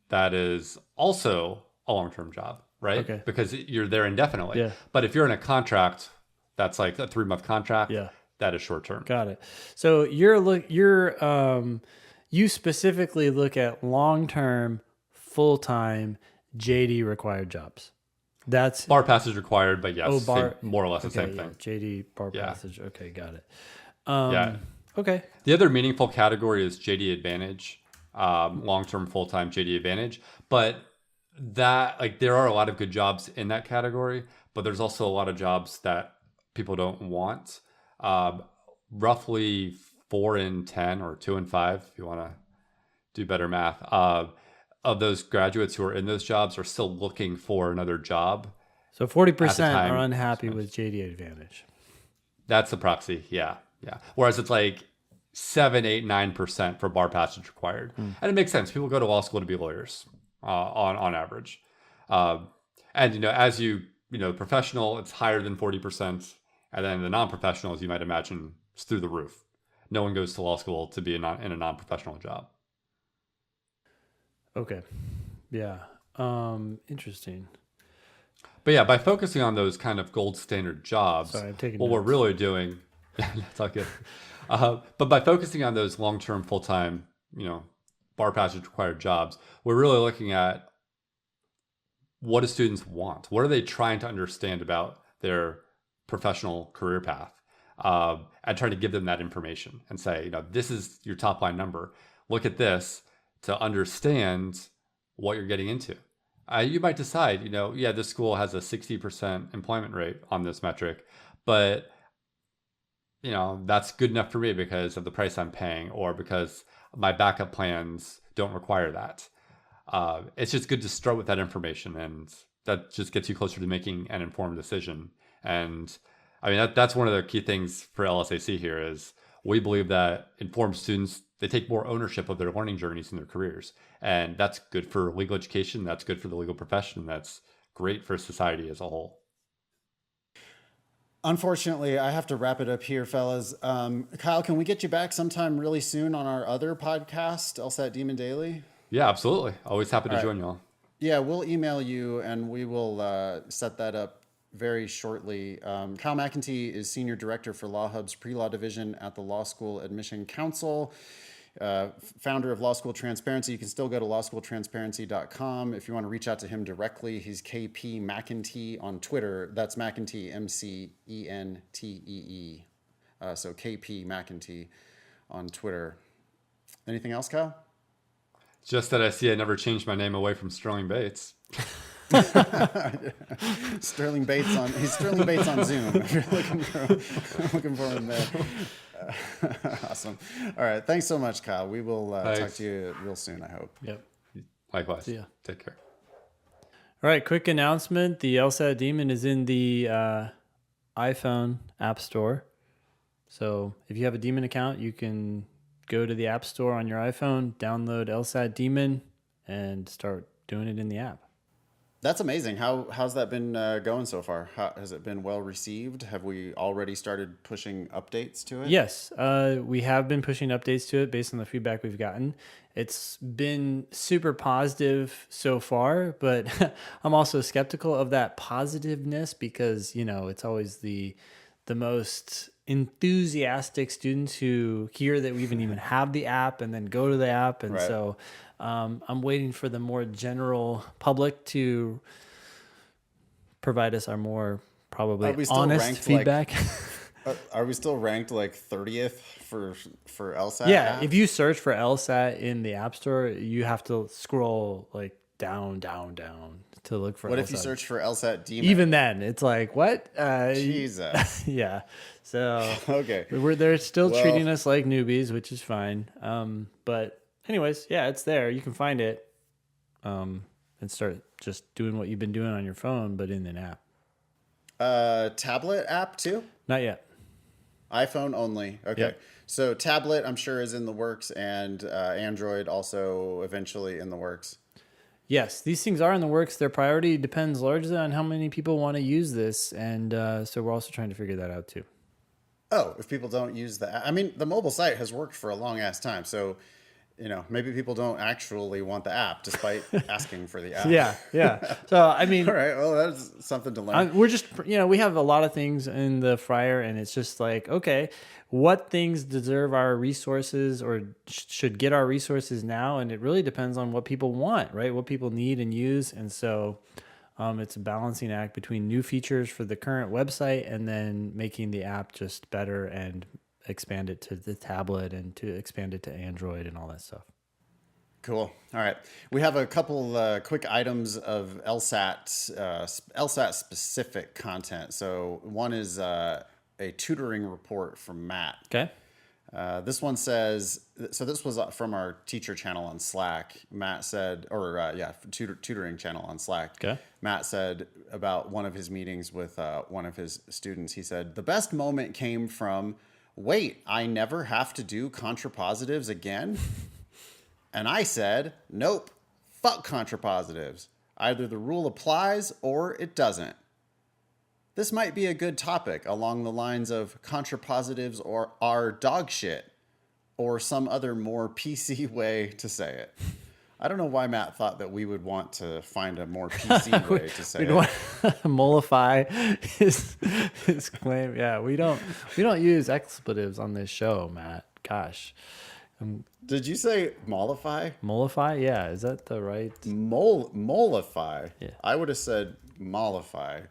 that is also a long term job, right? Okay. Because you're there indefinitely. Yeah. But if you're in a contract that's like a 3-month contract, that is short term. Got it. So you specifically look at long term, full time JD required jobs. That's bar passage required, but yes, more or less the same thing. JD bar passage. Okay, got it. Okay. The other meaningful category is JD Advantage, long-term, full-time JD Advantage. But that, there are a lot of good jobs in that category, but there's also a lot of jobs that people don't want. Roughly 4 in 10 or 2 in 5, if you want to do better math, of those graduates who are in those jobs are still looking for another job. So 40% are unhappy with JD Advantage. That's the proxy, yeah. Whereas it's like 7, 8, 9% for bar passage required. And it makes sense. People go to law school to be lawyers on average. And, as professional, it's higher than 40%. And then the non-professional, as you might imagine, is through the roof. No one goes to law school to be in a non-professional job. Okay. Yeah. Interesting. But yeah, by focusing on those kind of gold standard jobs, we're really doing, that's all good. But by focusing on those long-term, full-time, bar passage required jobs, we're really looking at what do students want? What are they trying to understand about their professional career path? And trying to give them that information and say, this is your top line number. Look at this to understand what you're getting into. You might decide, this school has a 60% employment rate on this metric, but, that's good enough for me because of the price I'm paying or because my backup plans don't require that. It's just good to start with that information, and that just gets you closer to making an informed decision. And I mean, that's one of the key things for LSAC here is we believe that informed students, they take more ownership of their learning journeys and their careers. And that's good for legal education. That's good for the legal profession. That's great for society as a whole. Unfortunately, I have to wrap it up here, fellas. Kyle, can we get you back sometime really soon on our other podcast, LSAT Demon Daily? Yeah, absolutely. Always happy to join y'all. Yeah, we'll email you and we will set that up very shortly. Kyle McEntee is Senior Director for Law Hub's Pre-Law Division at the Law School Admission Council, founder of Law School Transparency. You can still go to lawschooltransparency.com. If you want to reach out to him directly, he's KP McEntee on Twitter. That's McEntee, McEntee. So KP McEntee on Twitter. Anything else, Kyle? Just that I see I never changed my name away from Sterling Bates. Sterling Bates on Zoom. If you're looking for him there. Awesome. All right. Thanks so much, Kyle. We will talk to you real soon, I hope. Yep. Likewise. See ya. Take care. All right. Quick announcement. The LSAT Demon is in the iPhone App Store. So if you have a Demon account, you can go to the App Store on your iPhone, download LSAT Demon, and start doing it in the app. That's amazing. How's that been going so far? Has it been well received? Have we already started pushing updates to it? Yes, we have been pushing updates to it based on the feedback we've gotten. It's been super positive so far, but I'm also skeptical of that positiveness because, it's always the most enthusiastic students who hear that we even have the app and then go to the app. And right. So I'm waiting for the more general public to provide us our more probably honest feedback. Are we still ranked like 30th for LSAT? Yeah, apps? if you search for LSAT in the App Store, you have to scroll like down to look for What LSAT. if you search for LSAT Demon? Even then, it's like, what? Jesus. Yeah. So okay. They're still treating us like newbies, which is fine. But anyways, yeah, it's there. You can find it and start just doing what you've been doing on your phone, but in an app. Tablet app too? Not yet. iPhone only. Okay. Yep. So tablet, I'm sure, is in the works, and Android also eventually in the works. Yes, these things are in the works. Their priority depends largely on how many people want to use this. And so we're also trying to figure that out too. Oh, if people don't use the app. I mean, the mobile site has worked for a long ass time. So, maybe people don't actually want the app despite asking for the app. Yeah. So, I mean, all right. Well, that's something to learn. we're just, we have a lot of things in the fryer, and it's just like, okay, what things deserve our resources or should get our resources now? And it really depends on what people want, right? What people need and use. And so it's a balancing act between new features for the current website and then making the app just better and expand it to the tablet and to expand it to Android and all that stuff. Cool. All right. We have a couple quick items of LSAT specific content. So one is a tutoring report from Matt. Okay. This one says, so this was from our teacher channel on Slack. Matt said, tutoring channel on Slack. Okay. Matt said about one of his meetings with one of his students. He said, the best moment came from, wait, I never have to do contrapositives again? And I said, nope, fuck contrapositives. Either the rule applies or it doesn't. This might be a good topic along the lines of contrapositives or are dog shit, or some other more PC way to say it. I don't know why Matt thought that we would want to find a more PC way to say it. Want to mollify his claim. Yeah, we don't use expletives on this show, Matt. Gosh. Did you say mollify? Mollify? Yeah, is that the right? Mollify? Yeah. I would have said mollify.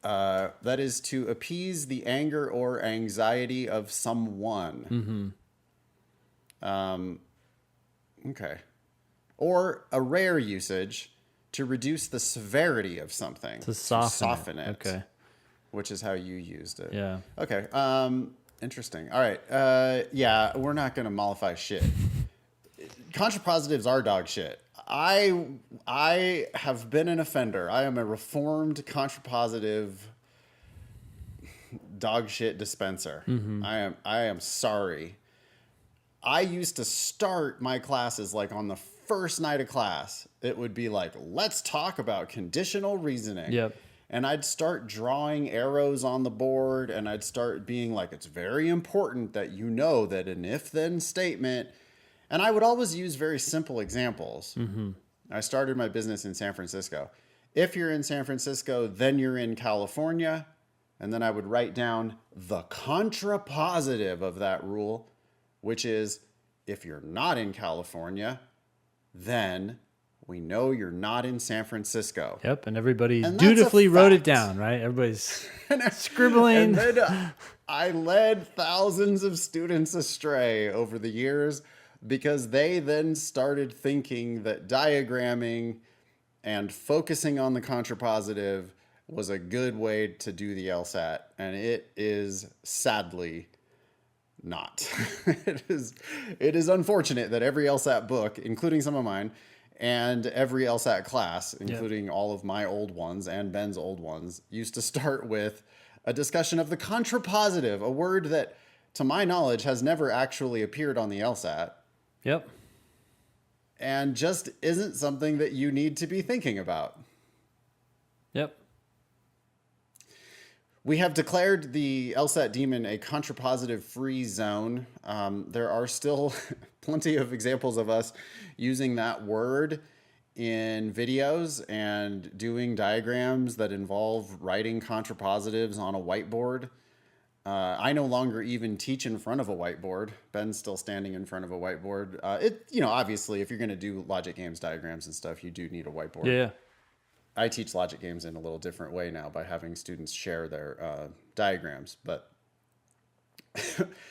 That is to appease the anger or anxiety of someone. Mm-hmm. Okay. Or a rare usage to reduce the severity of something. To soften it. Okay. Which is how you used it. Yeah. Okay. Interesting. All right. Yeah, we're not going to mollify shit. Contrapositives are dog shit. I have been an offender. I am a reformed contrapositive dog shit dispenser. Mm-hmm. I am sorry. I used to start my classes like on the first night of class. It would be like, let's talk about conditional reasoning. Yep. And I'd start drawing arrows on the board, and I'd start being like, it's very important that you know that an if-then statement. And I would always use very simple examples. Mm-hmm. I started my business in San Francisco. If you're in San Francisco, then you're in California. And then I would write down the contrapositive of that rule, which is if you're not in California, then we know you're not in San Francisco. Yep, and everybody And that's dutifully a wrote it fact. down, right? Everybody's scribbling. And then I led thousands of students astray over the years because they then started thinking that diagramming and focusing on the contrapositive was a good way to do the LSAT. And it is sadly not. It is unfortunate that every LSAT book, including some of mine, and every LSAT class, including all of my old ones and Ben's old ones, used to start with a discussion of the contrapositive, a word that, to my knowledge, has never actually appeared on the LSAT. Yep. And just isn't something that you need to be thinking about. Yep. We have declared the LSAT Demon a contrapositive-free zone. There are still plenty of examples of us using that word in videos and doing diagrams that involve writing contrapositives on a whiteboard. I no longer even teach in front of a whiteboard. Ben's still standing in front of a whiteboard. Obviously, if you're going to do logic games, diagrams, and stuff, you do need a whiteboard. Yeah. I teach logic games in a little different way now by having students share their diagrams, but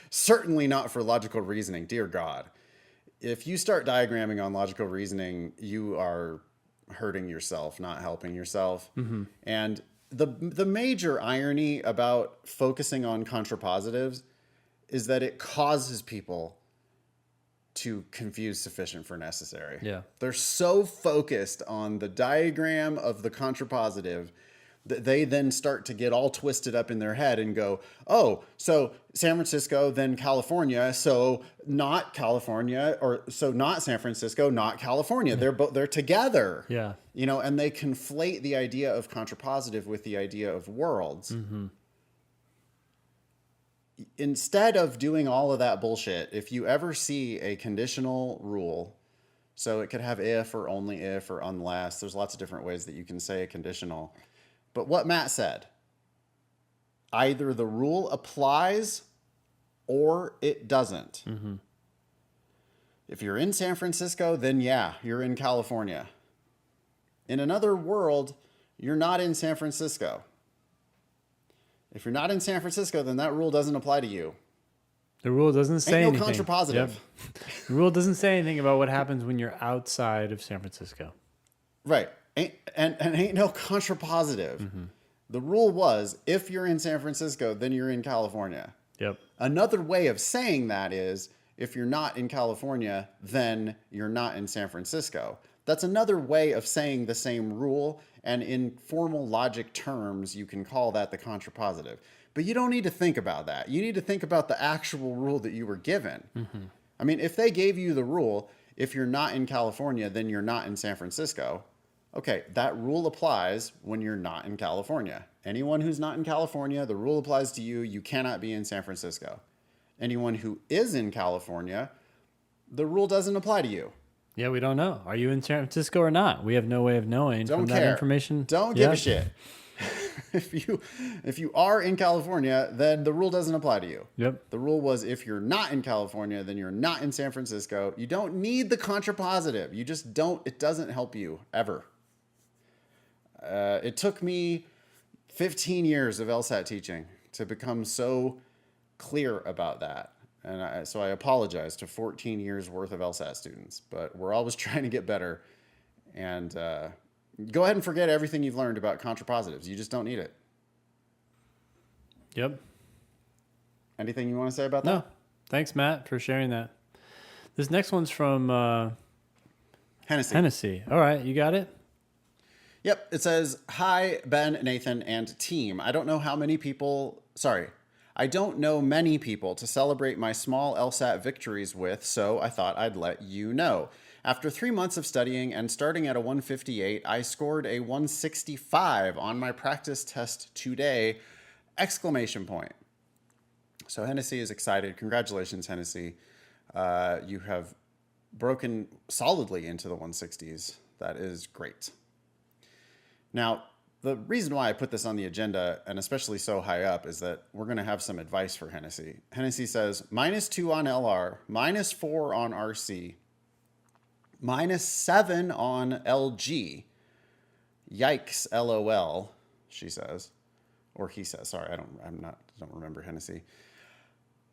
certainly not for logical reasoning. Dear God, if you start diagramming on logical reasoning, you are hurting yourself, not helping yourself. Mm-hmm. And the major irony about focusing on contrapositives is that it causes people to confuse sufficient for necessary. Yeah. They're so focused on the diagram of the contrapositive that they then start to get all twisted up in their head and go, oh, so San Francisco, then California, so not California, or so not San Francisco, not California. They're together. Yeah. And they conflate the idea of contrapositive with the idea of worlds. Mm-hmm. Instead of doing all of that bullshit, if you ever see a conditional rule, so it could have if or only if or unless, there's lots of different ways that you can say a conditional. But what Matt said, either the rule applies or it doesn't. Mm-hmm. If you're in San Francisco, then yeah, you're in California. In another world, you're not in San Francisco. If you're not in San Francisco, then that rule doesn't apply to you. The rule doesn't say Ain't no anything. contrapositive. Yep. The rule doesn't say anything about what happens when you're outside of San Francisco. Right. Ain't no contrapositive. Mm-hmm. The rule was, if you're in San Francisco, then you're in California. Yep. Another way of saying that is, if you're not in California, then you're not in San Francisco. That's another way of saying the same rule, and in formal logic terms, you can call that the contrapositive. But you don't need to think about that. You need to think about the actual rule that you were given. Mm-hmm. I mean, if they gave you the rule, if you're not in California, then you're not in San Francisco. Okay, that rule applies when you're not in California. Anyone who's not in California, the rule applies to you. You cannot be in San Francisco. Anyone who is in California, the rule doesn't apply to you. Yeah, we don't know. Are you in San Francisco or not? We have no way of knowing Don't from care. that information. Don't give a shit. If you are in California, then the rule doesn't apply to you. Yep. The rule was, if you're not in California, then you're not in San Francisco. You don't need the contrapositive. You just don't. It doesn't help you ever. It took me 15 years of LSAT teaching to become so clear about that. And so I apologize to 14 years worth of LSAT students, but we're always trying to get better. And go ahead and forget everything you've learned about contrapositives. You just don't need it. Yep. Anything you want to say about that? No. Thanks, Matt, for sharing that. This next one's from Hennessy. All right, you got it? Yep. It says, hi, Ben, Nathan, and team. I don't know many people to celebrate my small LSAT victories with, so I thought I'd let you know. After 3 months of studying and starting at a 158, I scored a 165 on my practice test today! ! So Hennessy is excited. Congratulations, Hennessy. You have broken solidly into the 160s. That is great. Now, the reason why I put this on the agenda, and especially so high up, is that we're going to have some advice for Hennessy. Hennessy says -2 on LR, -4 on RC, -7 on LG. Yikes, LOL, she says. Or he says, sorry, I don't remember Hennessy.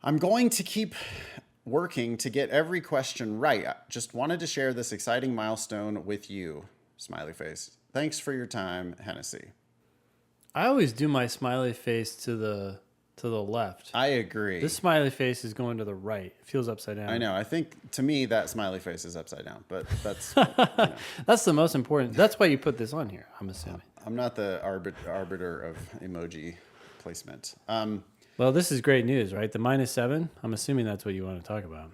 I'm going to keep working to get every question right. I just wanted to share this exciting milestone with you. Smiley face. Thanks for your time, Hennessy. I always do my smiley face to the left. I agree. This smiley face is going to the right. It feels upside down. I know. I think to me that smiley face is upside down, but that's That's the most important. That's why you put this on here, I'm assuming. I'm not the arbiter of emoji placement. Well, this is great news, right? The -7. I'm assuming that's what you want to talk about.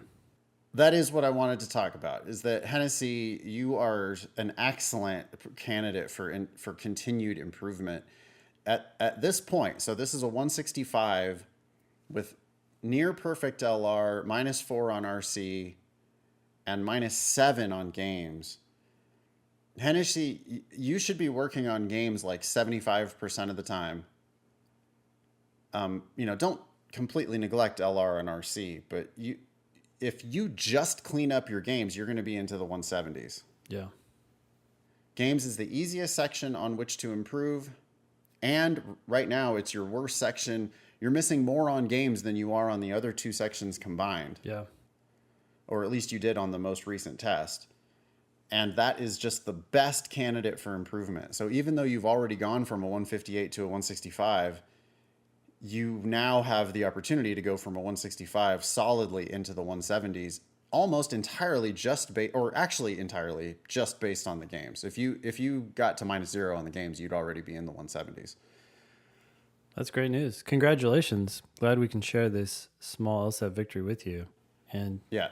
That is what I wanted to talk about, is that Hennessy, you are an excellent candidate for continued improvement at this point. So this is a 165 with near perfect LR, -4 on RC, and -7 on games. Hennessy, you should be working on games like 75% of the time. Don't completely neglect LR and RC, but if you just clean up your games, you're going to be into the 170s. Yeah. Games is the easiest section on which to improve. And right now, it's your worst section. You're missing more on games than you are on the other two sections combined. Yeah. Or at least you did on the most recent test. And that is just the best candidate for improvement. So even though you've already gone from a 158 to a 165, you now have the opportunity to go from a 165 solidly into the 170s, almost entirely entirely just based on the games. If you got to -0 on the games, you'd already be in the 170s. That's great news. Congratulations. Glad we can share this small LSAT victory with you. And yeah,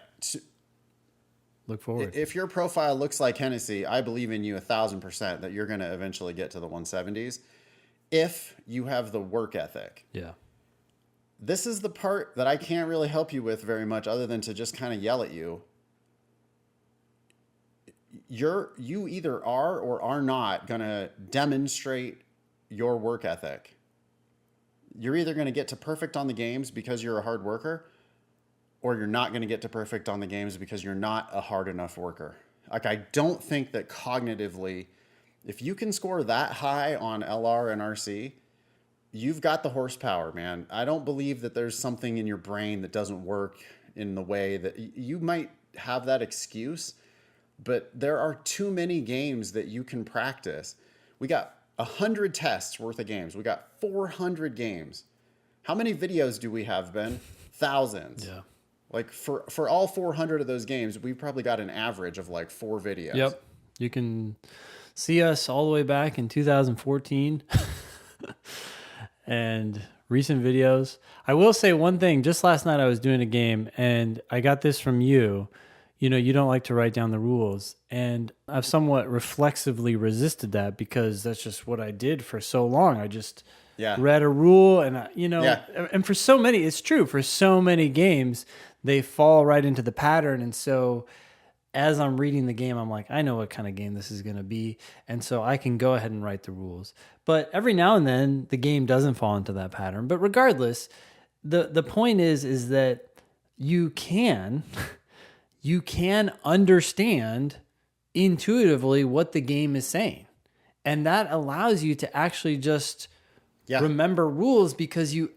look forward. If your profile looks like Hennessy, I believe in you 1,000% that you're going to eventually get to the 170s. If you have the work ethic. Yeah. This is the part that I can't really help you with very much other than to just kind of yell at you. You either are or are not going to demonstrate your work ethic. You're either going to get to perfect on the games because you're a hard worker, or you're not going to get to perfect on the games because you're not a hard enough worker. Like, I don't think that cognitively, if you can score that high on LR and RC, you've got the horsepower, man. I don't believe that there's something in your brain that doesn't work in the way that you might have that excuse, but there are too many games that you can practice. We got 100 tests worth of games. We got 400 games. How many videos do we have, Ben? Thousands. Yeah. Like for all 400 of those games, we probably got an average of like 4 videos. Yep. You can see us all the way back in 2014 and recent videos. I will say one thing. Just last night I was doing a game and I got this from you. You don't like to write down the rules. And I've somewhat reflexively resisted that because that's just what I did for so long. I just read a rule and, and for so many, it's true. For so many games, they fall right into the pattern. And so as I'm reading the game, I'm like, I know what kind of game this is going to be. And so I can go ahead and write the rules. But every now and then the game doesn't fall into that pattern. But regardless, the point is that you can understand intuitively what the game is saying. And that allows you to actually just remember rules because you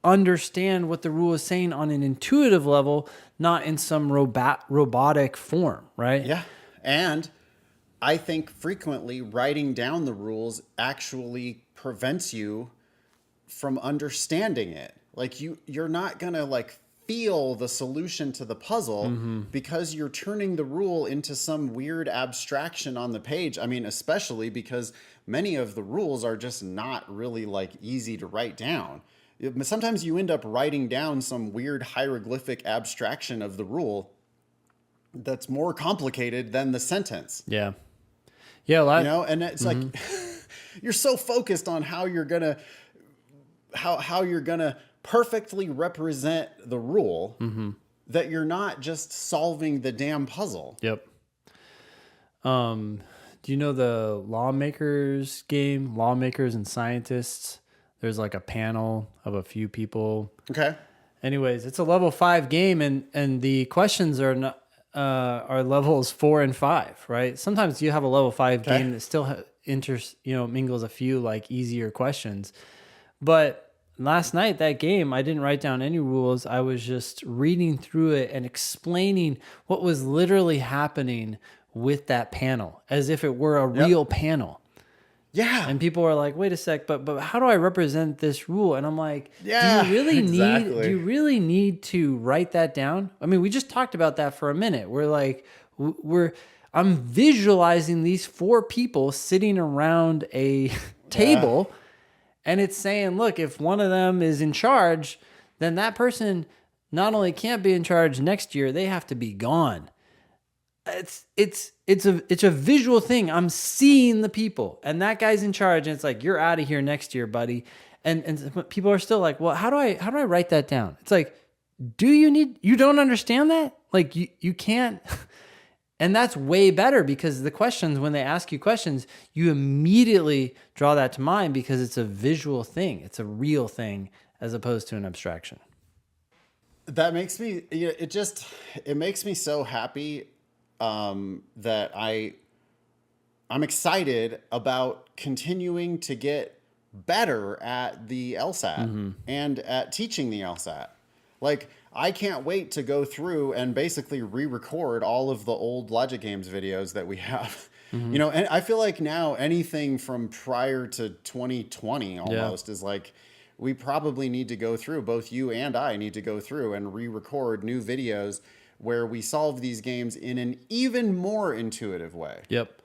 understand what the rule is saying on an intuitive level, not in some robotic form, right? Yeah. And I think frequently writing down the rules actually prevents you from understanding it. Like you're not going to feel the solution to the puzzle because you're turning the rule into some weird abstraction on the page. I mean, especially because many of the rules are just not really easy to write down. Sometimes you end up writing down some weird hieroglyphic abstraction of the rule that's more complicated than the sentence. Yeah. Yeah. And it's like, you're so focused on how you're going to perfectly represent the rule that you're not just solving the damn puzzle. Yep. Do you know the lawmakers game, lawmakers and scientists? There's like a panel of a few people. Okay. Anyways, it's a level 5 game, and the questions are not, are levels 4 and 5, right? Sometimes you have a level 5 game that still mingles a few like easier questions. But last night, that game, I didn't write down any rules. I was just reading through it and explaining what was literally happening with that panel as if it were a real panel. Yeah. And people are like, wait a sec, but how do I represent this rule? And I'm like, Yeah, do you really need to write that down? I mean, we just talked about that for a minute. We're like, I'm visualizing these 4 people sitting around a table, and it's saying, look, if one of them is in charge, then that person not only can't be in charge next year, they have to be gone. It's a visual thing. I'm seeing the people, and that guy's in charge, and it's like, you're out of here next year, buddy. And people are still like, well, how do I write that down? It's like, you don't understand that? Like you can't. And that's way better, because the questions, when they ask you questions, you immediately draw that to mind because it's a visual thing. It's a real thing as opposed to an abstraction. That makes me, it makes me so happy that I'm excited about continuing to get better at the LSAT and at teaching the LSAT. Like, I can't wait to go through and basically re-record all of the old Logic Games videos that we have. And I feel like now anything from prior to 2020 almost is like, we probably need to go through, both you and I need to go through and re-record new videos where we solve these games in an even more intuitive way. Yep.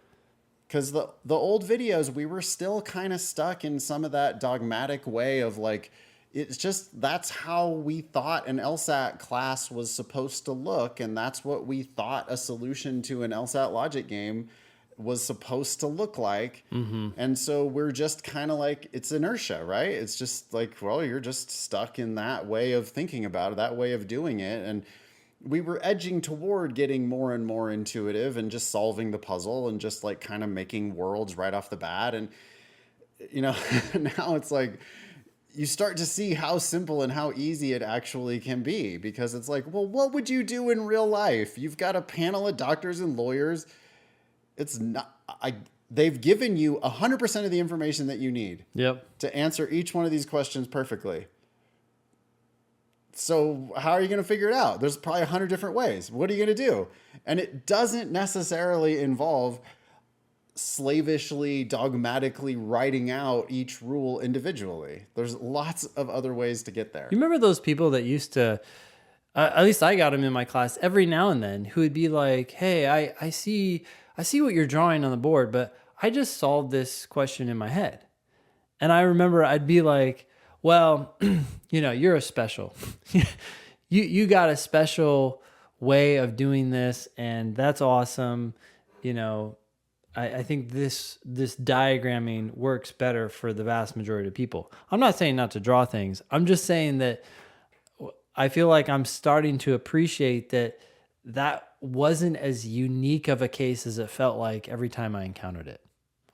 Because the old videos, we were still kind of stuck in some of that dogmatic way of like, it's just, that's how we thought an LSAT class was supposed to look. And that's what we thought a solution to an LSAT logic game was supposed to look like. And so we're just kind of like, it's inertia, right? It's just like, well, you're just stuck in that way of thinking about it, that way of doing it. And we were edging toward getting more and more intuitive and just solving the puzzle and just like kind of making worlds right off the bat. And, now it's like, you start to see how simple and how easy it actually can be, because it's like, well, what would you do in real life? You've got a panel of doctors and lawyers. It's not, they've given you 100% of the information that you need to answer each one of these questions perfectly. So how are you going to figure it out? There's probably 100 different ways. What are you going to do? And it doesn't necessarily involve slavishly, dogmatically writing out each rule individually. There's lots of other ways to get there. You remember those people that used to, at least I got them in my class every now and then, who would be like, hey, I see what you're drawing on the board, but I just solved this question in my head. And I remember I'd be like, well, you're a special. you got a special way of doing this, and that's awesome. I think this diagramming works better for the vast majority of people. I'm not saying not to draw things. I'm just saying that I feel like I'm starting to appreciate that wasn't as unique of a case as it felt like every time I encountered it.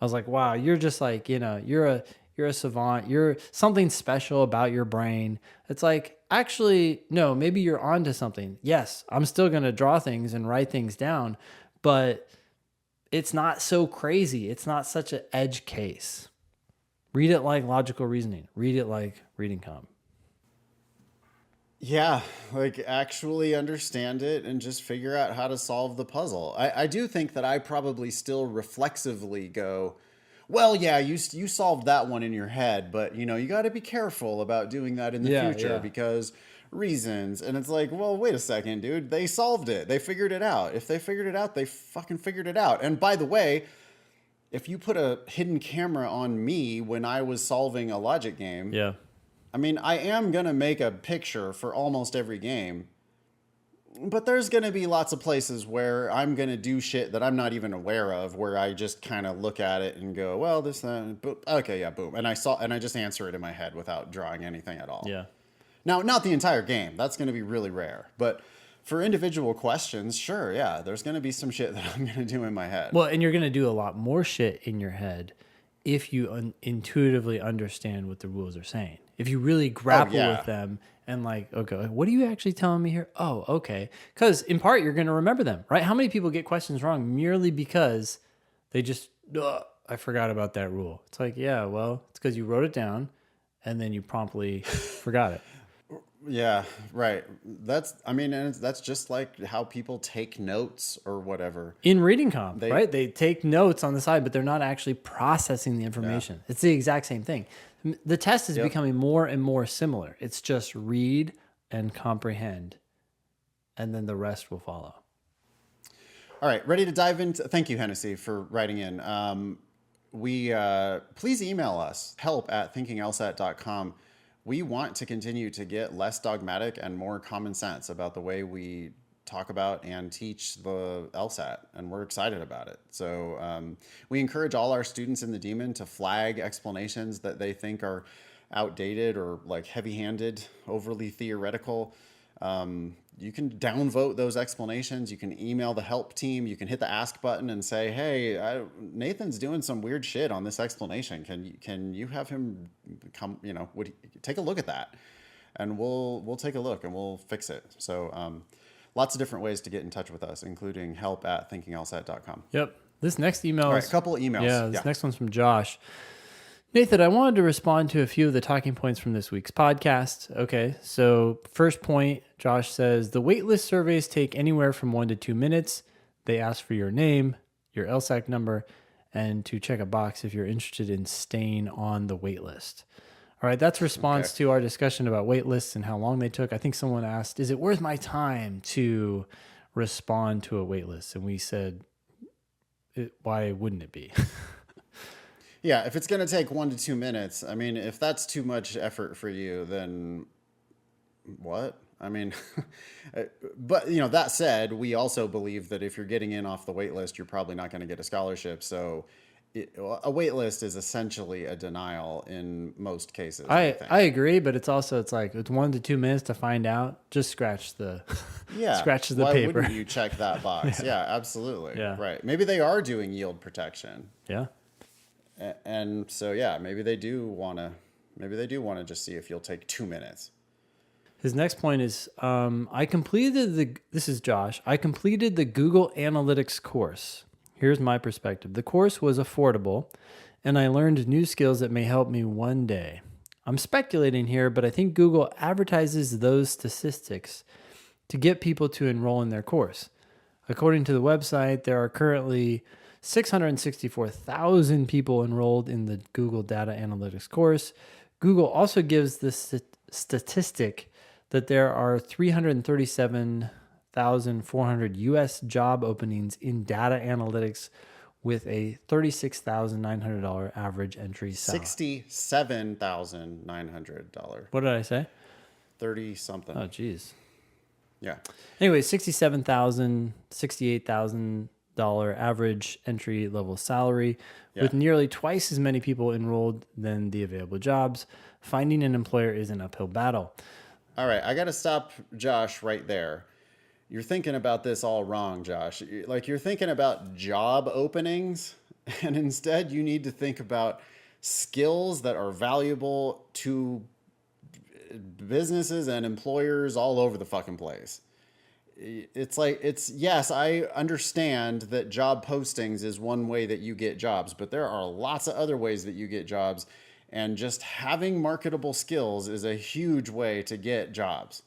I was like, wow, you're just like, you're a savant. You're something special about your brain. It's like, actually, no, maybe you're onto something. Yes, I'm still going to draw things and write things down, but it's not so crazy. It's not such an edge case. Read it like logical reasoning. Read it like reading comp. Yeah, like actually understand it and just figure out how to solve the puzzle. I do think that I probably still reflexively go, well, yeah, you solved that one in your head, but you got to be careful about doing that in the future because reasons. And it's like, well, wait a second, dude. They solved it. They figured it out. If they figured it out, they fucking figured it out. And by the way, if you put a hidden camera on me when I was solving a logic game, I mean, I am going to make a picture for almost every game, but there's going to be lots of places where I'm going to do shit that I'm not even aware of, where I just kind of look at it and go, well, this, boom. Okay, yeah, boom. And I just answer it in my head without drawing anything at all. Yeah. Now, not the entire game. That's going to be really rare. But for individual questions, sure, yeah, there's going to be some shit that I'm going to do in my head. Well, and you're going to do a lot more shit in your head if you intuitively understand what the rules are saying. If you really grapple with them and like, okay, what are you actually telling me here? Oh, okay. Because in part, you're going to remember them, right? How many people get questions wrong merely because they just, I forgot about that rule. It's like, yeah, well, it's because you wrote it down and then you promptly forgot it. Yeah, right. And that's just like how people take notes or whatever. In reading comp, right? They take notes on the side, but they're not actually processing the information. Yeah. It's the exact same thing. The test is becoming more and more similar. It's just read and comprehend, and then the rest will follow. All right, ready to dive into. Thank you, Hennessy, for writing in. Please email us, help@thinkinglsat.com. We want to continue to get less dogmatic and more common sense about the way we talk about and teach the LSAT, and we're excited about it. So we encourage all our students in the Demon to flag explanations that they think are outdated or like heavy-handed, overly theoretical. You can downvote those explanations. You can email the help team. You can hit the ask button and say, hey, Nathan's doing some weird shit on this explanation. Can you have him come, take a look at that? And we'll take a look and we'll fix it. So lots of different ways to get in touch with us, including help@thinkinglsat.com. Yep. This next email All right, a couple of emails. Yeah, this next one's from Josh. Nathan, I wanted to respond to a few of the talking points from this week's podcast. Okay, so first point, Josh says, the waitlist surveys take anywhere from 1 to 2 minutes. They ask for your name, your LSAC number, and to check a box if you're interested in staying on the waitlist. All right, that's response to our discussion about waitlists and how long they took. I think someone asked, is it worth my time to respond to a waitlist? And we said, why wouldn't it be? Yeah, if it's going to take 1 to 2 minutes, I mean, if that's too much effort for you, then what? I mean, but, that said, we also believe that if you're getting in off the wait list, you're probably not going to get a scholarship. So a wait list is essentially a denial in most cases. I agree, but it's 1 to 2 minutes to find out. Just scratch the scratch the why paper. Wouldn't you check that box? Yeah, absolutely. Yeah. Right. Maybe they are doing yield protection. Yeah. And so, maybe they do want to just see if you'll take 2 minutes. His next point is, this is Josh. I completed the Google Analytics course. Here's my perspective. The course was affordable, and I learned new skills that may help me one day. I'm speculating here, but I think Google advertises those statistics to get people to enroll in their course. According to the website, there are currently 664,000 people enrolled in the Google Data Analytics course. Google also gives the statistic that there are 337,400 U.S. job openings in data analytics with a $36,900 average entry salary. $67,900. What did I say? 30 something. Oh, geez. Yeah. Anyway, $67,000, $68,000 average entry level salary with nearly twice as many people enrolled than the available jobs. Finding an employer is an uphill battle. All right, I got to stop Josh right there. You're thinking about this all wrong, Josh. Like, you're thinking about job openings, and instead you need to think about skills that are valuable to businesses and employers all over the fucking place. Yes, I understand that job postings is one way that you get jobs, but there are lots of other ways that you get jobs, and just having marketable skills is a huge way to get jobs.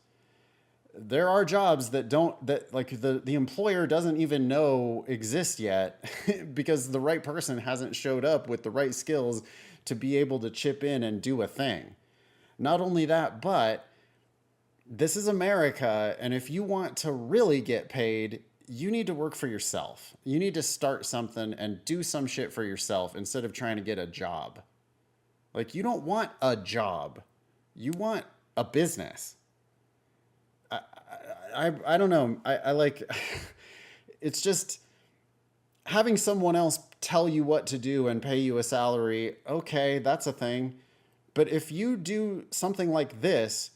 There are jobs that the employer doesn't even know exist yet because the right person hasn't showed up with the right skills to be able to chip in and do a thing. Not only that, but this is America, and if you want to really get paid, you need to work for yourself. You need to start something and do some shit for yourself instead of trying to get a job. Like, you don't want a job. You want a business. I don't know. I like, it's just having someone else tell you what to do and pay you a salary. Okay, that's a thing. But if you do something like this,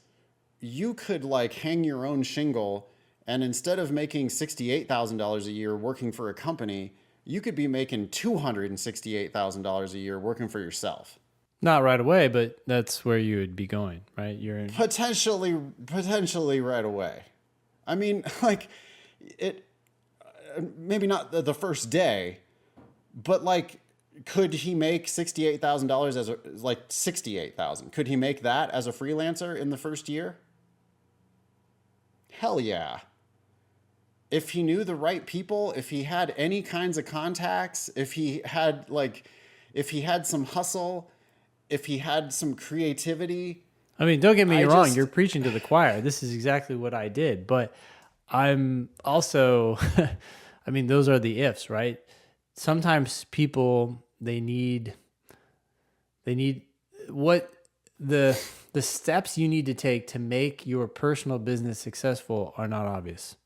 you could like hang your own shingle And instead of making $68,000 a year working for a company, you could be making $268,000 a year working for yourself. Not right away, but that's where you would be going, right? You're in, Potentially right away. I mean, like it, maybe not the first day, but like, could he make $68,000 as a, like 68,000? Could he make that as a freelancer in the first year? Hell yeah. If he knew the right people, if he had any kinds of contacts, if he had some hustle, if he had some creativity. I mean, don't get me wrong. You're preaching to the choir. This is exactly what I did, but I'm also, I mean, those are the ifs, right? Sometimes people, they need what the steps you need to take to make your personal business successful are not obvious.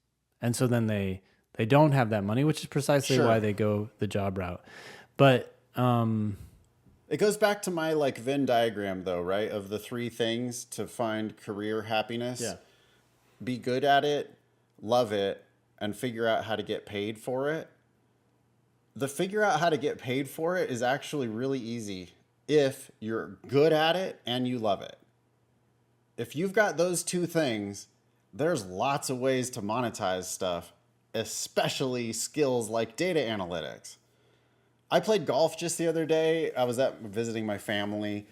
And so then they don't have that money, which is precisely why they go the job route. But it goes back to my like Venn diagram though, right? Of the 3 things to find career happiness. Yeah. Be good at it, love it, and figure out how to get paid for it. The figure out how to get paid for it is actually really easy if you're good at it and you love it. If you've got those 2 things, there's lots of ways to monetize stuff, especially skills like data analytics. I played golf just the other day. I was visiting my family,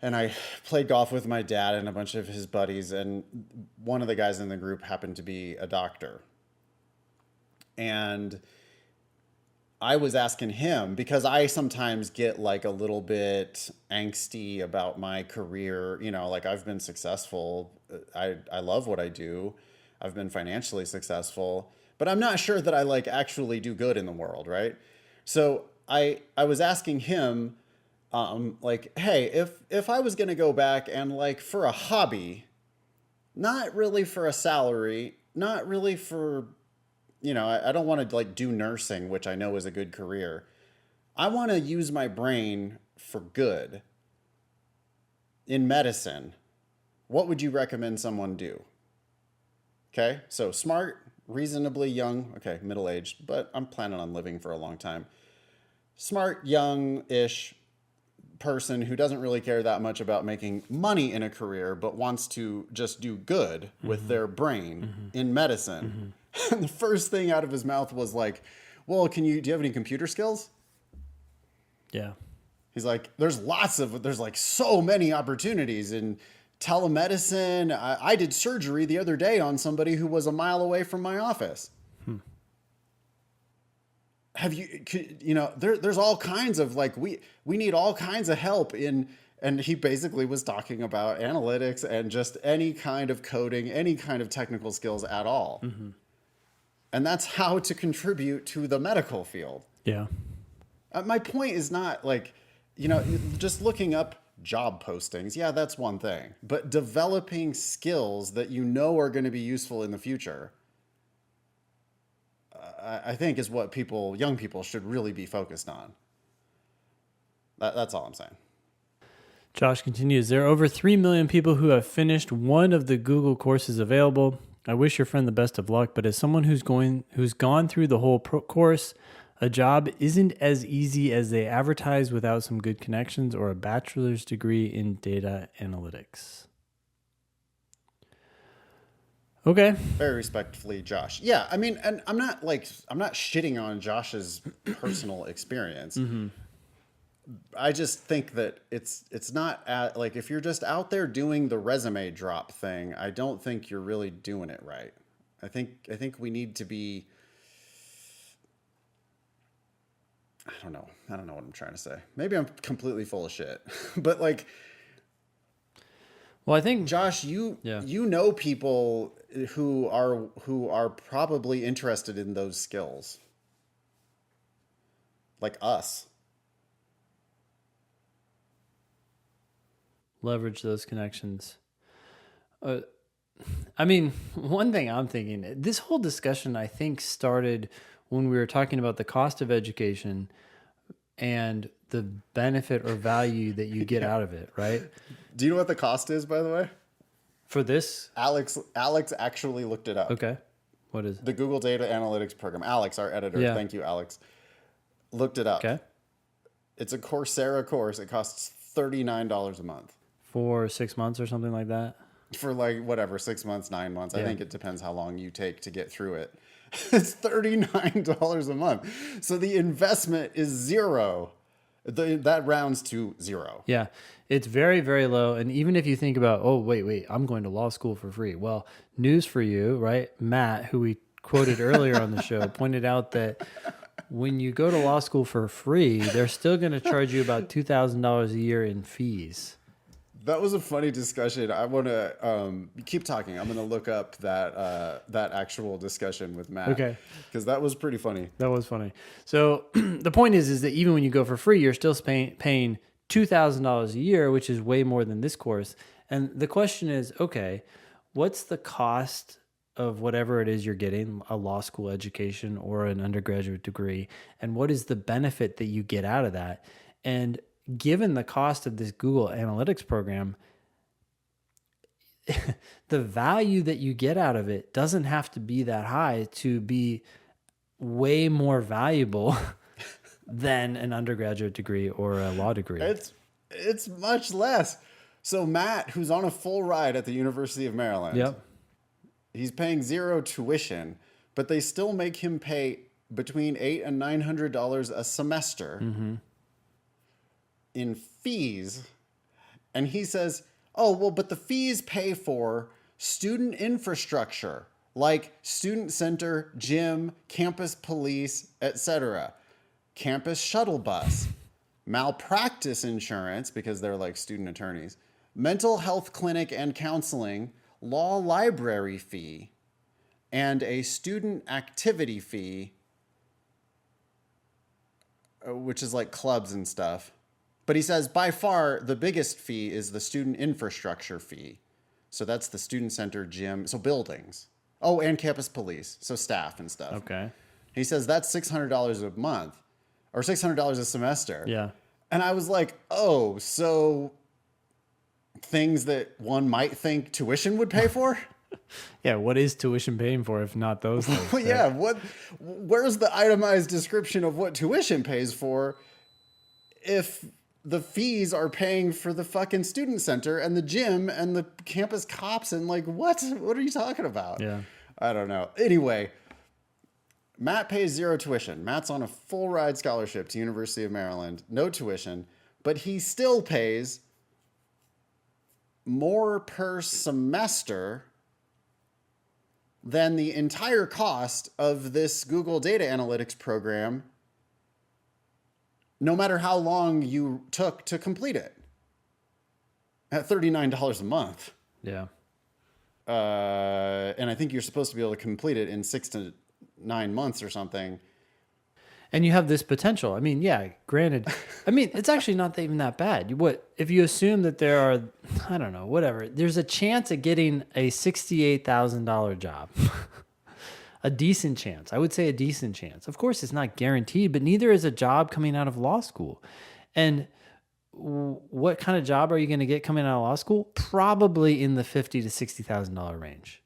and I played golf with my dad and a bunch of his buddies, and one of the guys in the group happened to be a doctor. And I was asking him, because I sometimes get like a little bit angsty about my career. You know, like I've been successful. I love what I do. I've been financially successful, but I'm not sure that I like actually do good in the world, right? So I was asking him, like, hey, if I was going to go back and like for a hobby, not really for a salary, not really for, you know, I don't want to like do nursing, which I know is a good career. I want to use my brain for good in medicine. What would you recommend someone do? Okay, so smart, reasonably young, okay, middle-aged, but I'm planning on living for a long time. Smart, young-ish person who doesn't really care that much about making money in a career, but wants to just do good with their brain in medicine. And the first thing out of his mouth was like, well, do you have any computer skills? yeah. He's like, there's like so many opportunities in telemedicine. I did surgery the other day on somebody who was a mile away from my office. Have you know, there's all kinds of like, we need all kinds of help in, and he basically was talking about analytics and just any kind of coding, any kind of technical skills at all. And that's how to contribute to the medical field. Yeah. My point is not like, you know, just looking up job postings. Yeah, that's one thing. But developing skills that you know are going to be useful in the future, I think is what young people should really be focused on. That's all I'm saying. Josh continues, there are over 3 million people who have finished one of the Google courses available. I wish your friend the best of luck, but as someone who's gone through the whole course, a job isn't as easy as they advertise without some good connections or a bachelor's degree in data analytics. Okay. Very respectfully, Josh. Yeah, I mean, and I'm not shitting on Josh's personal experience. I just think that it's not like, if you're just out there doing the resume drop thing, I don't think you're really doing it right. I think we need to be, I don't know what I'm trying to say. Maybe I'm completely full of shit. But like, well, I think Josh, you know people who are probably interested in those skills. Like us. leverage those connections. I mean, one thing I'm thinking, this whole discussion, I think, started when we were talking about the cost of education and the benefit or value that you get out of it, right? Do you know what the cost is, by the way? For this? Alex actually looked it up. Okay. What is it? The Google Data Analytics program. Alex, our editor, Yeah. thank you, Alex, looked it up. Okay. It's a Coursera course. It costs $39 a month. For 6 months or something like that? For like whatever, 6 months, 9 months. I Yeah. think it depends how long you take to get through it. It's $39 a month. So the investment is zero. That rounds to zero. Yeah, it's very, very low. And even if you think about, oh, wait, I'm going to law school for free. Well, news for you, right? Matt, who we quoted earlier on the show, pointed out that when you go to law school for free, they're still going to charge you about $2,000 a year in fees. That was a funny discussion. I want to keep talking. I'm going to look up that actual discussion with Matt. Okay. Because that was pretty funny. That was funny. So the point is that even when you go for free, you're still paying $2,000 a year, which is way more than this course. And the question is, okay, what's the cost of whatever it is you're getting, a law school education or an undergraduate degree, and what is the benefit that you get out of that? And given the cost of this Google Analytics program, the value that you get out of it doesn't have to be that high to be way more valuable than an undergraduate degree or a law degree. It's much less. So Matt, who's on a full ride at the University of Maryland, Yep. he's paying zero tuition, but they still make him pay between $800 and $900 a semester in fees. And he says, oh, well, but the fees pay for student infrastructure like student center, gym, campus police, etc., campus shuttle bus, malpractice insurance, because they're like student attorneys, mental health clinic and counseling, law library fee, and a student activity fee, which is like clubs and stuff. But he says by far the biggest fee is the student infrastructure fee. So that's the student center, gym, so buildings. Oh, and campus police, so staff and stuff. Okay. He says that's $600 a month or $600 a semester. Yeah. And I was like, oh, so things that one might think tuition would pay for? Yeah. What is tuition paying for if not those things? Well, yeah. Where's the itemized description of what tuition pays for if the fees are paying for the fucking student center and the gym and the campus cops and like, what are you talking about? Yeah. I don't know. Anyway, Matt pays zero tuition. Matt's on a full ride scholarship to University of Maryland, no tuition, but he still pays more per semester than the entire cost of this Google Data Analytics program, no matter how long you took to complete it, at $39 a month. Yeah. And I think you're supposed to be able to complete it in 6 to 9 months or something. And you have this potential. I mean, yeah, granted, I mean, it's actually not even that bad. If you assume that there are, I don't know, whatever, there's a chance at getting a $68,000 job. A decent chance. I would say a decent chance. Of course, it's not guaranteed, but neither is a job coming out of law school. And what kind of job are you going to get coming out of law school? Probably in the $50,000 to $60,000 range.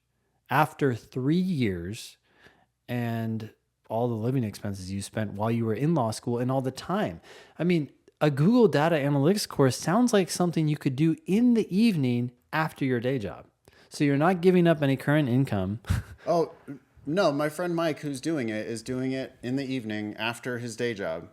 After 3 years and all the living expenses you spent while you were in law school and all the time. I mean, a Google Data Analytics course sounds like something you could do in the evening after your day job. So you're not giving up any current income. Oh, no, my friend Mike, who's doing it, is doing it in the evening after his day job.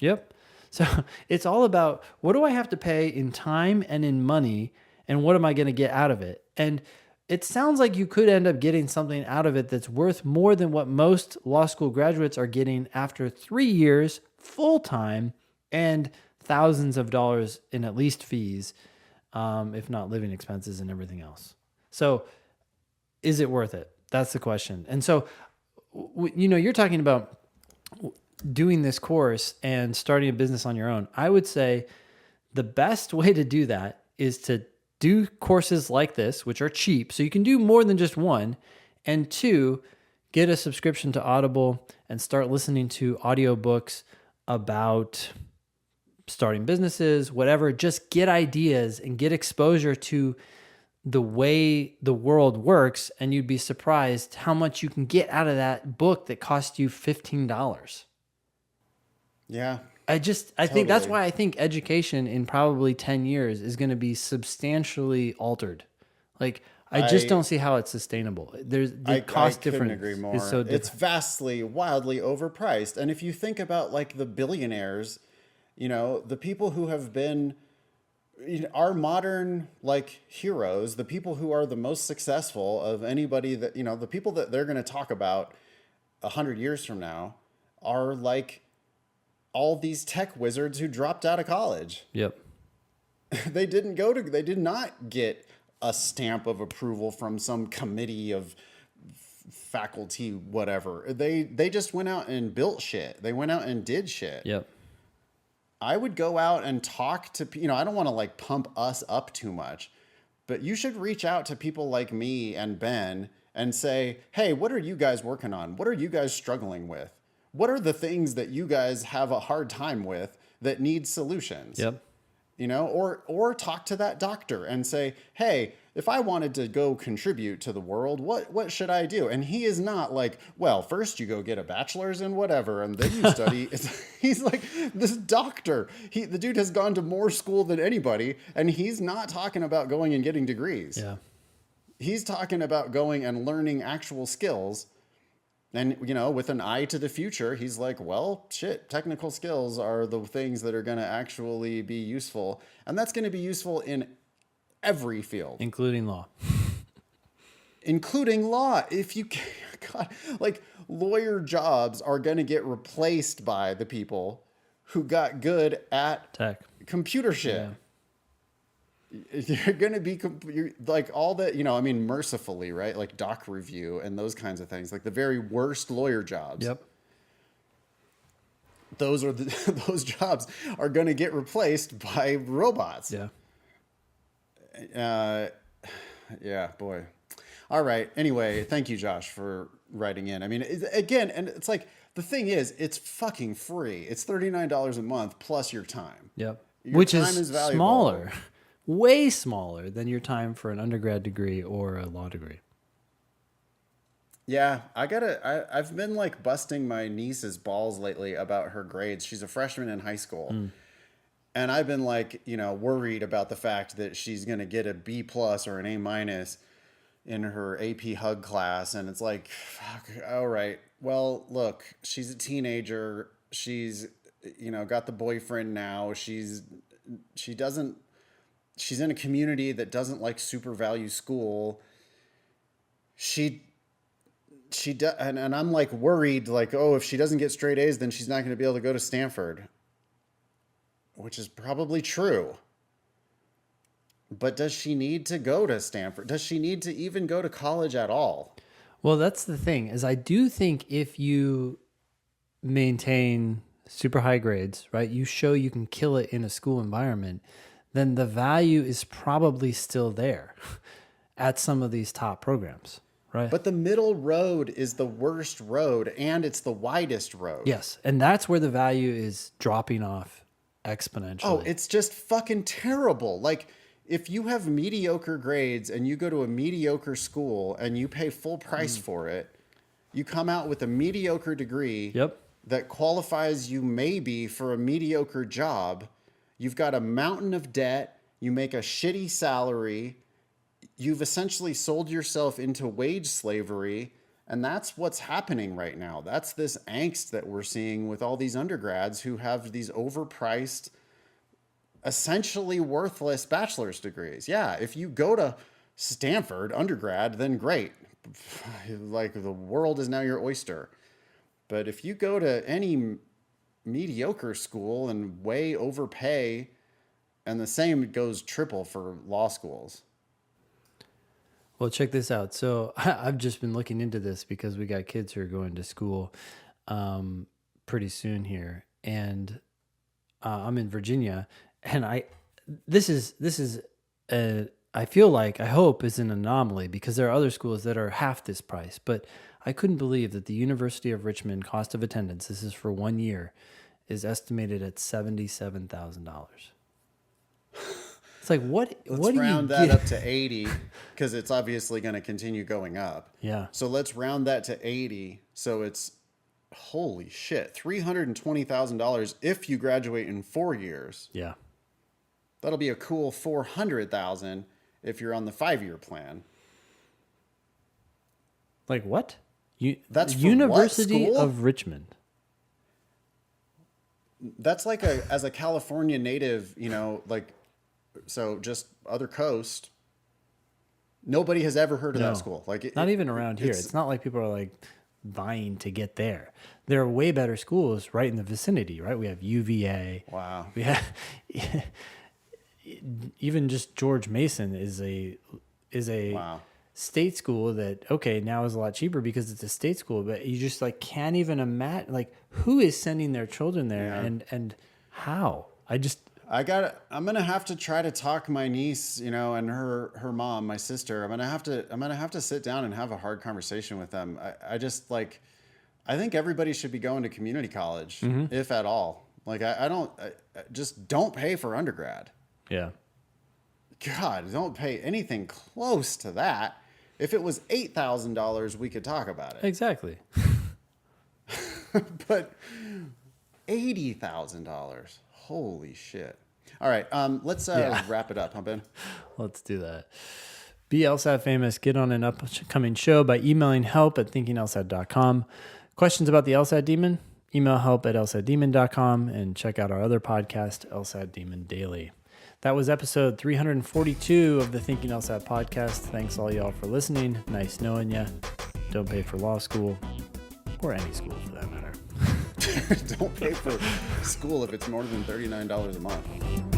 Yep. So it's all about, what do I have to pay in time and in money, and what am I going to get out of it? And it sounds like you could end up getting something out of it that's worth more than what most law school graduates are getting after 3 years full-time and thousands of dollars in at least fees, if not living expenses and everything else. So is it worth it? That's the question. And so, you're talking about doing this course and starting a business on your own. I would say the best way to do that is to do courses like this, which are cheap, so you can do more than just one, and 2, get a subscription to Audible and start listening to audiobooks about starting businesses, whatever. Just get ideas and get exposure to the way the world works, and you'd be surprised how much you can get out of that book that cost you $15. Yeah. I think that's Totally. why I think education in probably 10 years is going to be substantially altered. Like, I just don't see how it's sustainable. There's the I cost couldn't difference agree more. is so It's different. vastly, wildly overpriced. And if you think about like the billionaires, the people who have been our modern like heroes, the people who are the most successful of anybody that, the people that they're going to talk about 100 years from now are like all these tech wizards who dropped out of college. Yep. They did not get a stamp of approval from some committee of faculty, whatever. They just went out and built shit. They went out and did shit. Yep. I would go out and talk to, I don't want to like pump us up too much, but you should reach out to people like me and Ben and say, hey, what are you guys working on? What are you guys struggling with? What are the things that you guys have a hard time with that need solutions? Yep. Or talk to that doctor and say, hey, if I wanted to go contribute to the world, what should I do? And he is not like, well, first you go get a bachelor's in whatever, and then you study. He's like this doctor. The dude has gone to more school than anybody, and he's not talking about going and getting degrees. Yeah. He's talking about going and learning actual skills. And, with an eye to the future, he's like, well, shit, technical skills are the things that are going to actually be useful. And that's going to be useful in every field, Including law. including law. God, like lawyer jobs are going to get replaced by the people who got good at Tech. computer shit. Yeah. You're going to be like all that, mercifully, right? Like doc review and those kinds of things, like the very worst lawyer jobs. Yep. Those jobs are going to get replaced by robots. Yeah. Yeah, boy. All right. Anyway, thank you, Josh, for writing in. I mean, again, and it's like, the thing is, it's fucking free. It's $39 a month plus your time. Yep. Your Which time is valuable. smaller, way smaller than your time for an undergrad degree or a law degree. Yeah, I've been like busting my niece's balls lately about her grades. She's a freshman in high school. And I've been like, worried about the fact that she's going to get a B+ or an A- in her AP Hug class. And it's like, fuck, all right. Well, look, she's a teenager. She's, got the boyfriend now. She's in a community that doesn't like super value school. And I'm like worried, like, oh, if she doesn't get straight A's, then she's not going to be able to go to Stanford, which is probably true. But does she need to go to Stanford? Does she need to even go to college at all? Well, that's the thing, is I do think if you maintain super high grades, right, you show you can kill it in a school environment, then the value is probably still there at some of these top programs, right? But the middle road is the worst road, and it's the widest road. Yes, and that's where the value is dropping off exponentially. Oh, it's just fucking terrible. Like, if you have mediocre grades and you go to a mediocre school and you pay full price for it, you come out with a mediocre degree Yep. that qualifies you maybe for a mediocre job. You've got a mountain of debt. You make a shitty salary. You've essentially sold yourself into wage slavery. And that's what's happening right now. That's this angst that we're seeing with all these undergrads who have these overpriced, essentially worthless bachelor's degrees. Yeah, if you go to Stanford undergrad, then great. Like, the world is now your oyster. But if you go to any mediocre school and way overpay, and the same goes triple for law schools. Well, check this out. So I've just been looking into this because we got kids who are going to school pretty soon here, and I'm in Virginia, and I feel like, I hope, is an anomaly because there are other schools that are half this price, but I couldn't believe that the University of Richmond cost of attendance, this is for 1 year, is estimated at $77,000. It's like, what Let's do round you that get? up to 80 because it's obviously going to continue going up. Yeah. So let's round that to 80. So it's, holy shit, $320,000 if you graduate in 4 years. Yeah. That'll be a cool $400,000 if you're on the 5-year plan. Like what? That's for University what school? of Richmond. That's like as a California native, like, so just other coast. Nobody has ever heard of that school. Like, Not even around here. It's not like people are like vying to get there. There are way better schools right in the vicinity, right? We have UVA. Wow. We have even just George Mason is a Wow. state school that, okay, now is a lot cheaper because it's a state school, but you just like can't even imagine like who is sending their children there and how. I'm going to have to try to talk my niece, and her mom, my sister. I'm going to have to sit down and have a hard conversation with them. I just like, I think everybody should be going to community college, if at all. Like, I just don't pay for undergrad. Yeah. God, don't pay anything close to that. If it was $8,000, we could talk about it. Exactly. But $80,000. Holy shit. All right, let's wrap it up, huh, Ben? Let's do that. Be LSAT famous. Get on an upcoming show by emailing help@thinkinglsat.com. Questions about the LSAT Demon? Email help@lsatdemon.com and check out our other podcast, LSAT Demon Daily. That was episode 342 of the Thinking LSAT podcast. Thanks all y'all for listening. Nice knowing you. Don't pay for law school or any school for that matter. Don't pay for school if it's more than $39 a month.